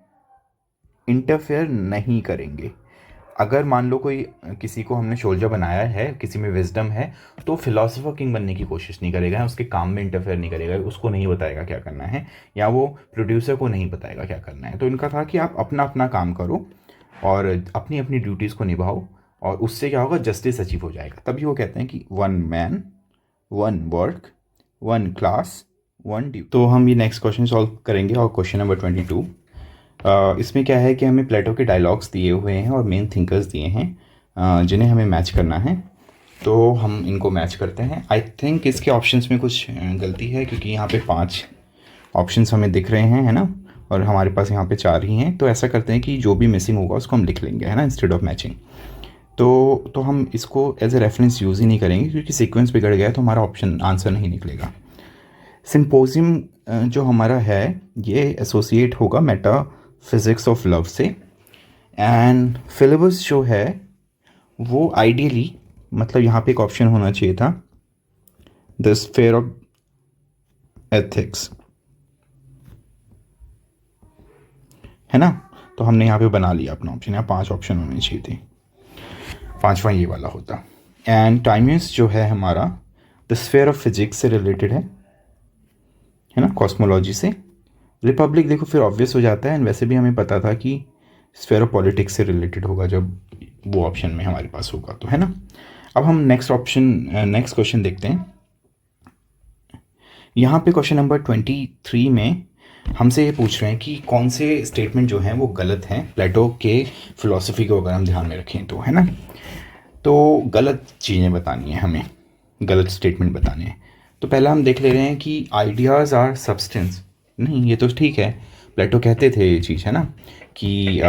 इंटरफेयर नहीं करेंगे। अगर मान लो कोई किसी को हमने सोल्जर बनाया है, किसी में विजडम है, तो फिलोसफर किंग बनने की कोशिश नहीं करेगा, उसके काम में इंटरफेयर नहीं करेगा, उसको नहीं बताएगा क्या करना है, या वो प्रोड्यूसर को नहीं बताएगा क्या करना है। तो इनका था कि आप अपना अपना काम करो और अपनी अपनी ड्यूटीज़ को निभाओ, और उससे क्या होगा, जस्टिस अचीव हो जाएगा। तभी वो कहते हैं कि one man one work one class one duty. तो हम ये नेक्स्ट क्वेश्चन सॉल्व करेंगे, और क्वेश्चन नंबर 22। इसमें क्या है कि हमें प्लेटो के डायलॉग्स दिए हुए हैं और मेन थिंकर्स दिए हैं जिन्हें हमें मैच करना है। तो हम इनको मैच करते हैं। आई थिंक इसके ऑप्शंस में कुछ गलती है, क्योंकि यहाँ पे 5 ऑप्शंस हमें दिख रहे हैं, है ना, और हमारे पास यहाँ पे 4 ही हैं। तो ऐसा करते हैं कि जो भी मिसिंग होगा उसको हम लिख लेंगे, है ना, इंस्टेड ऑफ मैचिंग। तो हम इसको एज ए रेफरेंस यूज़ ही नहीं करेंगे, क्योंकि सीक्वेंस बिगड़ गया तो हमारा ऑप्शन आंसर नहीं निकलेगा। सिंपोजियम जो हमारा है ये एसोसिएट होगा मेटा फिज़िक्स ऑफ लव से। एंड फिलिबस जो है वो आइडियली, मतलब यहाँ पे एक ऑप्शन होना चाहिए था द स्फीयर ऑफ एथिक्स, है ना। तो हमने यहाँ पे बना लिया अपना ऑप्शन, यहाँ 5 ऑप्शन होने चाहिए थे, 5वां ये वाला होता। एंड टाइमियस जो है हमारा द स्फीयर ऑफ फिजिक्स से रिलेटेड है ना, कॉस्मोलॉजी से। रिपब्लिक देखो फिर ऑब्वियस हो जाता है, एंड वैसे भी हमें पता था कि स्फीयर ऑफ पॉलिटिक्स से रिलेटेड होगा जब वो ऑप्शन में हमारे पास होगा, तो है ना। अब हम नेक्स्ट क्वेश्चन देखते हैं। यहाँ पे क्वेश्चन नंबर 23 में हमसे ये पूछ रहे हैं कि कौन से स्टेटमेंट जो हैं वो गलत हैं प्लेटो के फिलॉसफी को अगर हम ध्यान में रखें तो, है ना। तो गलत चीज़ें बतानी है हमें, गलत स्टेटमेंट बताने हैं। तो पहला हम देख ले रहे हैं कि आइडियाज़ आर सब्सटेंस। नहीं, ये तो ठीक है, प्लेटो कहते थे ये चीज़, है ना, कि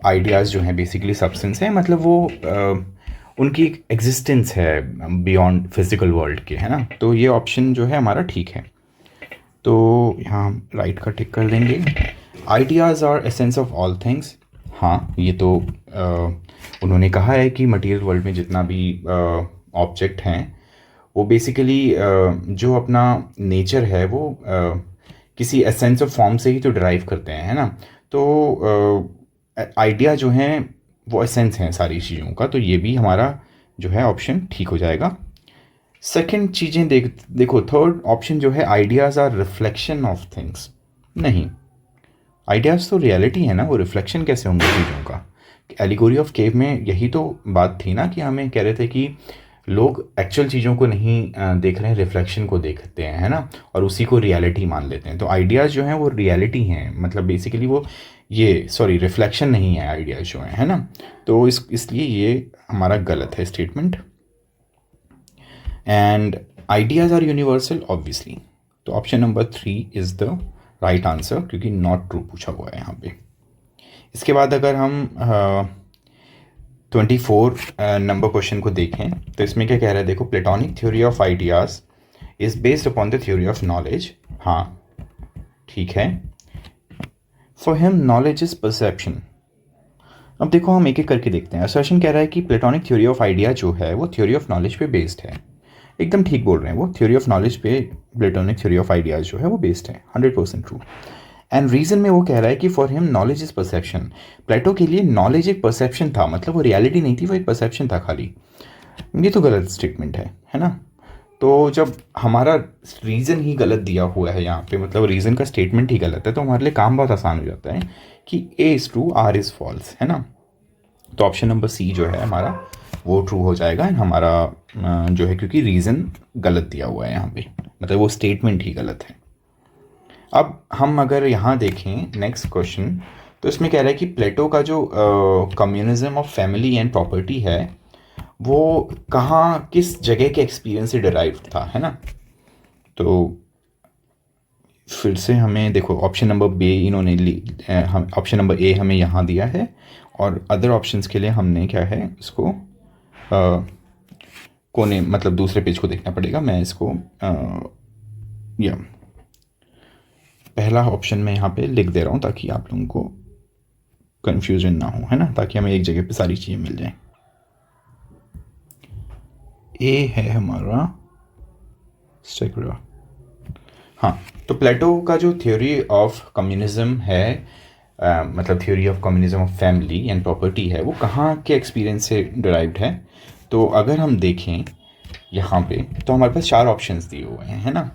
आइडियाज़ जो हैं बेसिकली सब्सटेंस है, मतलब वो उनकी एक एग्जिस्टेंस है बियॉन्ड फिजिकल वर्ल्ड के, है ना। तो ये ऑप्शन जो है हमारा ठीक है, तो यहाँ हम राइट का टिक कर देंगे। Ideas are essence of all things, हाँ ये तो उन्होंने कहा है कि मटेरियल वर्ल्ड में जितना भी ऑब्जेक्ट हैं वो बेसिकली जो अपना नेचर है वो किसी एसेंस ऑफ फॉर्म से ही तो डिराइव करते हैं, है ना। तो आइडिया जो हैं वो एसेंस हैं सारी चीज़ों का, तो ये भी हमारा जो है ऑप्शन ठीक हो जाएगा। सेकंड चीज़ें देखो, थर्ड ऑप्शन जो है ideas are reflection of things. नहीं, आइडियाज़ तो रियलिटी है ना, वो रिफ्लेक्शन कैसे होंगे चीज़ों का। एलिगोरी ऑफ केव में यही तो बात थी ना, कि हमें कह रहे थे कि लोग एक्चुअल चीज़ों को नहीं देख रहे हैं, रिफ्लेक्शन को देखते हैं, है ना, और उसी को रियलिटी मान लेते हैं। तो आइडियाज़ जो हैं वो रियलिटी हैं, मतलब बेसिकली वो रिफ्लेक्शन नहीं है आइडियाज़ जो हैं, है ना। तो इसलिए ये हमारा गलत है statement. And ideas are universal obviously, तो option number 3 is the right answer, क्योंकि नॉट ट्रू पूछा हुआ है यहाँ पे। इसके बाद अगर हम 24 नंबर क्वेश्चन को देखें तो इसमें क्या कह रहा है, देखो, platonic theory of ideas is based upon the theory of knowledge. हाँ, ठीक है। For him knowledge is perception. अब देखो हम एक एक करके देखते हैं। असर्शन कह रहा है कि प्लेटोनिक थ्योरी ऑफ आइडिया जो है वो थ्योरी ऑफ नॉलेज पे बेस्ड है। एकदम ठीक बोल रहे हैं, वो थ्योरी ऑफ नॉलेज पे प्लेटोनिक थ्योरी ऑफ आइडियाज जो है वो बेस्ड है, 100% ट्रू। एंड रीजन में वो कह रहा है कि for him knowledge is perception. Plato के लिए नॉलेज एक परसेप्शन था, मतलब वो रियलिटी नहीं थी, वो एक परसेप्शन था खाली। ये तो गलत स्टेटमेंट है ना। तो जब हमारा रीज़न ही गलत दिया हुआ है यहाँ पे, मतलब रीज़न का स्टेटमेंट ही गलत है, तो हमारे लिए काम बहुत आसान हो जाता है कि A is true or is false, है ना। तो ऑप्शन नंबर सी जो है हमारा वो ट्रू हो जाएगा। एंड हमारा जो है, क्योंकि रीज़न गलत दिया हुआ है यहाँ पे, मतलब वो स्टेटमेंट ही गलत है। अब हम अगर यहाँ देखें नेक्स्ट क्वेश्चन, तो इसमें कह रहा है कि प्लेटो का जो communism of family and property है वो कहाँ, किस जगह के एक्सपीरियंस से डिराइव था, है ना। तो फिर से हमें देखो ऑप्शन नंबर बी इन्होंने हम ऑप्शन नंबर ए हमें यहाँ दिया है, और अदर ऑप्शंस के लिए हमने क्या है इसको कोने, मतलब दूसरे पेज को देखना पड़ेगा। मैं इसको या पहला ऑप्शन मैं यहाँ पे लिख दे रहा हूँ ताकि आप लोगों को कन्फ्यूजन ना हो, है ना, ताकि हमें एक जगह पे सारी चीज़ें मिल जाएं। ए है हमारा स्टेगरा। हाँ, तो प्लेटो का जो थ्योरी ऑफ कम्युनिज्म है, मतलब theory of communism of family and property है, वो कहाँ के एक्सपीरियंस से डिराइव्ड है। तो अगर हम देखें यहाँ पे, तो हमारे पास 4 ऑप्शंस दिए हुए हैं, है ना।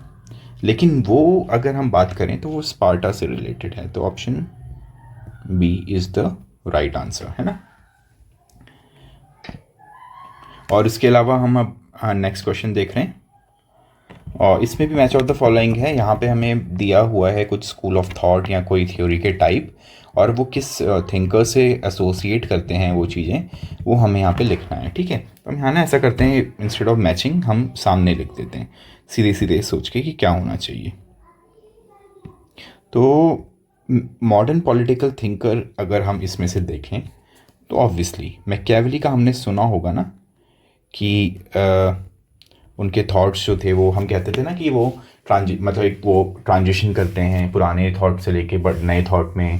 लेकिन वो अगर हम बात करें तो वो स्पार्टा से रिलेटेड है, तो option B is the right answer, है ना। और इसके अलावा हम अब नेक्स्ट क्वेश्चन देख रहे हैं, और इसमें भी मैच ऑफ द फॉलोइंग है। यहाँ पे हमें दिया हुआ है कुछ स्कूल ऑफ थॉट या कोई थ्योरी के टाइप, और वो किस थिंकर से एसोसिएट करते हैं वो चीज़ें, वो हमें यहाँ पे लिखना है, ठीक है। तो हम यहाँ ना ऐसा करते हैं, इंस्टेड ऑफ मैचिंग हम सामने लिख देते हैं सीधे सीधे सोच के कि क्या होना चाहिए। तो मॉडर्न पॉलिटिकल थिंकर अगर हम इसमें से देखें तो ऑब्वियसली मैकियावेली का हमने सुना होगा ना, कि उनके थॉट्स जो थे वो हम कहते थे ना कि वो मतलब एक वो ट्रांजिशन करते हैं पुराने थॉट से लेके नए थॉट में,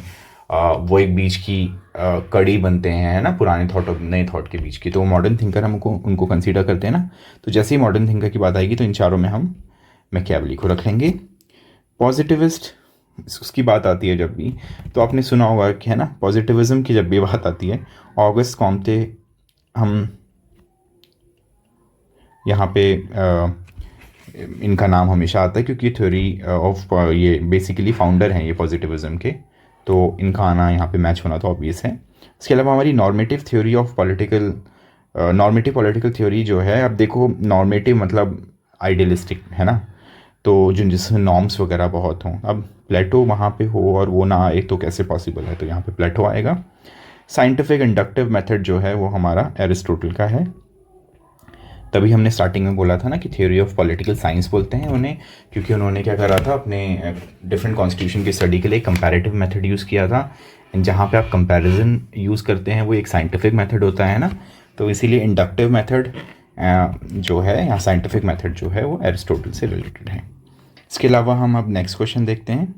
वो एक बीच की कड़ी बनते हैं, है ना, पुराने थॉट और नए थॉट के बीच की। तो मॉडर्न थिंकर हमको उनको कंसीडर करते हैं ना। तो जैसे ही मॉडर्न थिंकर की बात आएगी तो इन चारों में हम मैकियावेली को रख लेंगे। पॉजिटिविस्ट उसकी बात आती है जब भी, तो आपने सुना होगा कि, है ना, पॉजिटिविज्म की जब भी बात आती है, ऑगस्ट कॉम्टे हम यहाँ पे इनका नाम हमेशा आता है, क्योंकि थ्योरी ऑफ ये बेसिकली फाउंडर हैं ये पॉजिटिविज्म के, तो इनका आना यहाँ पे मैच होना तो ऑब्वियस है। इसके अलावा हमारी normative theory of political, normative political theory जो है, अब देखो नॉर्मेटिव मतलब आइडियलिस्टिक, है ना, तो जिसमें नॉर्म्स वगैरह बहुत हों। अब प्लेटो वहाँ पे हो और वो ना आए तो कैसे पॉसिबल है, तो यहाँ पे प्लेटो आएगा। साइंटिफिक इंडक्टिव मेथड जो है वो हमारा एरिस्टोटल का है। तभी हमने स्टार्टिंग में बोला था ना कि थ्योरी ऑफ पॉलिटिकल साइंस बोलते हैं उन्हें, क्योंकि उन्होंने क्या करा था, अपने डिफरेंट कॉन्स्टिट्यूशन की स्टडी के लिए कंपैरेटिव मेथड यूज़ किया था। जहाँ पे आप कंपैरिजन यूज़ करते हैं वो एक साइंटिफिक मेथड होता है ना, तो इसीलिए इंडक्टिव मेथड जो है या साइंटिफिक मेथड जो है वो एरिस्टोटल से रिलेटेड है। इसके अलावा हम अब नेक्स्ट क्वेश्चन देखते हैं।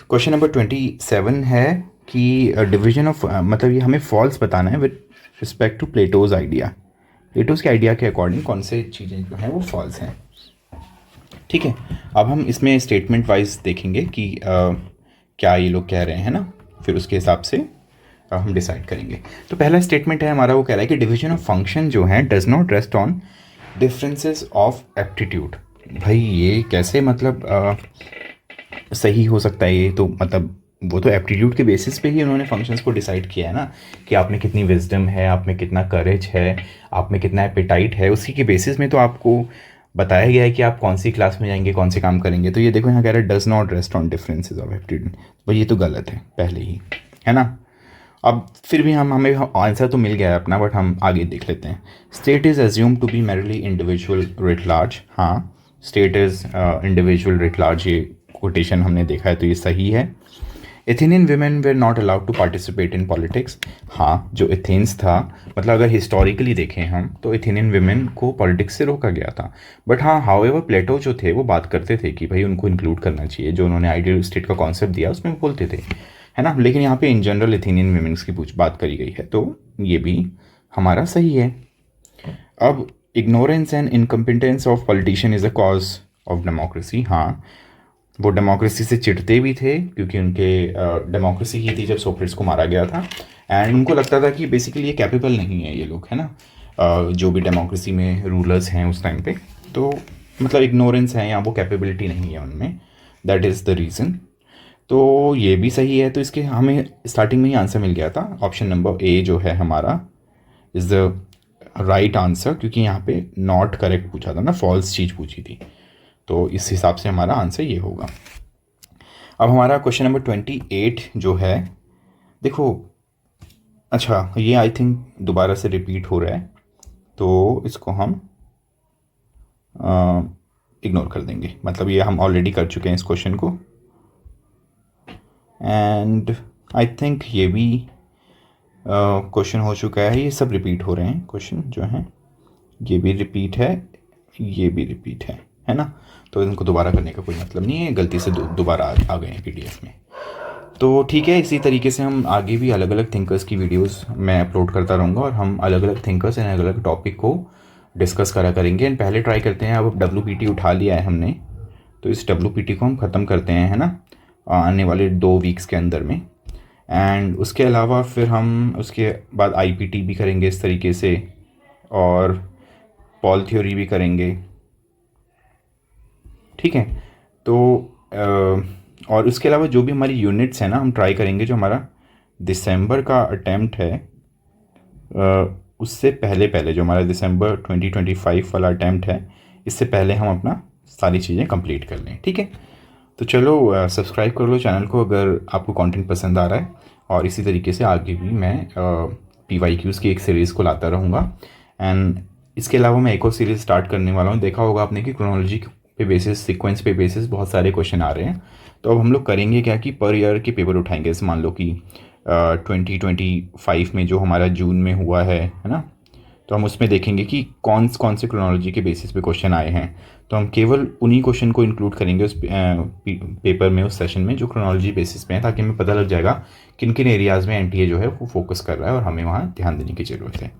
क्वेश्चन नंबर 27 है कि डिवीजन ऑफ, मतलब ये हमें फॉल्स बताना है with respect to Plato's idea. Plato's के आइडिया के अकॉर्डिंग कौन से चीज़ें जो हैं वो फॉल्स हैं, ठीक है। अब हम इसमें स्टेटमेंट वाइज देखेंगे कि क्या ये लोग कह रहे हैं ना, फिर उसके हिसाब से हम डिसाइड करेंगे। तो पहला स्टेटमेंट है हमारा, वो कह रहा है कि डिवीजन ऑफ फंक्शन जो है does not rest on differences of aptitude. भाई ये कैसे, मतलब सही हो सकता है ये, तो मतलब वो तो एप्टीट्यूड के बेसिस पे ही उन्होंने फंक्शंस को डिसाइड किया है ना, कि आप में कितनी विजडम है, आप में कितना करेज है, आप में कितना एपेटाइट है, उसी के बेसिस में तो आपको बताया गया है कि आप कौन सी क्लास में जाएंगे, कौन से काम करेंगे। तो ये देखो यहाँ कह रहा है does not rest on differences of aptitude, भाई ये तो गलत है पहले ही, है ना। अब फिर भी हमें आंसर तो मिल गया है अपना, बट हम आगे देख लेते हैं। State is assumed to be merely individual writ large. हाँ, state is individual writ large, ये कोटेशन हमने देखा है तो ये सही है। Athenian women were not allowed to participate in politics. हाँ, जो एथेंस था, मतलब अगर हिस्टोरिकली देखें हम तो एथेनियन वीमेन को पॉलिटिक्स से रोका गया था। बट हाँ, हाउएवर प्लेटो जो थे वो बात करते थे कि भाई उनको इंक्लूड करना चाहिए, जो उन्होंने आइडियल स्टेट का कॉन्सेप्ट दिया उसमें बोलते थे, है ना। लेकिन यहाँ पे इन जनरल एथेनियन वीमेन्स की बात करी गई है, तो ये भी हमारा सही है। अब ignorance and incompetence of politician is a cause of democracy. हाँ, वो डेमोक्रेसी से चिढ़ते भी थे क्योंकि उनके डेमोक्रेसी ही थी जब सोक्रेट्स को मारा गया था, एंड उनको लगता था कि बेसिकली ये कैपेबल नहीं है ये लोग, है ना, जो भी डेमोक्रेसी में रूलर्स हैं उस टाइम पे। तो मतलब इग्नोरेंस है या वो कैपेबिलिटी नहीं है उनमें, दैट इज़ द रीज़न। तो ये भी सही है, तो इसके हमें स्टार्टिंग में ही आंसर मिल गया था। ऑप्शन नंबर ए जो है हमारा इज़ द राइट आंसर, क्योंकि यहाँ पे नॉट करेक्ट पूछा था ना, फॉल्स चीज़ पूछी थी, तो इस हिसाब से हमारा आंसर ये होगा। अब हमारा क्वेश्चन नंबर 28 जो है, देखो, अच्छा ये आई थिंक दोबारा से रिपीट हो रहा है, तो इसको हम इग्नोर कर देंगे, मतलब ये हम ऑलरेडी कर चुके हैं इस क्वेश्चन को। एंड आई थिंक ये भी क्वेश्चन हो चुका है, ये सब रिपीट हो रहे हैं क्वेश्चन जो हैं, ये भी रिपीट है, ये भी रिपीट है ना। तो इनको दोबारा करने का कोई मतलब नहीं है, गलती से दोबारा आ गए हैं पीडीएफ में। तो ठीक है, इसी तरीके से हम आगे भी अलग अलग थिंकर्स की वीडियोस मैं अपलोड करता रहूँगा, और हम अलग अलग थिंकर्स एंड अलग अलग टॉपिक को डिस्कस करा करेंगे। एंड पहले ट्राई करते हैं, अब WPT उठा लिया है हमने, तो इस WPT को हम ख़त्म करते हैं, है ना, आने वाले 2 वीक्स के अंदर में। एंड उसके अलावा फिर हम उसके बाद IPT भी करेंगे इस तरीके से, और पॉल थ्योरी भी करेंगे, ठीक है। तो और उसके अलावा जो भी हमारी यूनिट्स हैं ना, हम ट्राई करेंगे जो हमारा दिसंबर का अटैम्प्ट है, उससे पहले पहले जो हमारा दिसंबर 2025 वाला अटैम्प्ट है, इससे पहले हम अपना सारी चीज़ें कंप्लीट कर लें, ठीक है। तो चलो सब्सक्राइब कर लो चैनल को अगर आपको कंटेंट पसंद आ रहा है, और इसी तरीके से आगे भी मैं PYQs की एक सीरीज़ को लाता रहूँगा। एंड इसके अलावा मैं एक और सीरीज़ स्टार्ट करने वाला हूँ। देखा होगा आपने कि क्रोनोलॉजी पे बेसिस, सीक्वेंस पे बेसिस बहुत सारे क्वेश्चन आ रहे हैं। तो अब हम लोग करेंगे क्या कि पर ईयर के पेपर उठाएंगे। जैसे मान लो कि 2025 में जो हमारा जून में हुआ है ना, तो हम उसमें देखेंगे कि कौन से क्रोनोलॉजी के बेसिस पे क्वेश्चन आए हैं। तो हम केवल उन्हीं क्वेश्चन को इंक्लूड करेंगे उस पेपर में, उस सेशन में जो क्रोनोलॉजी बेसिस पे हैं, ताकि हमें पता लग जाएगा किन किन एरियाज़ में NTA जो है वो फोकस कर रहा है और हमें वहाँ ध्यान देने की ज़रूरत है।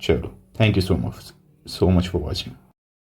चलो, thank you so much for watching.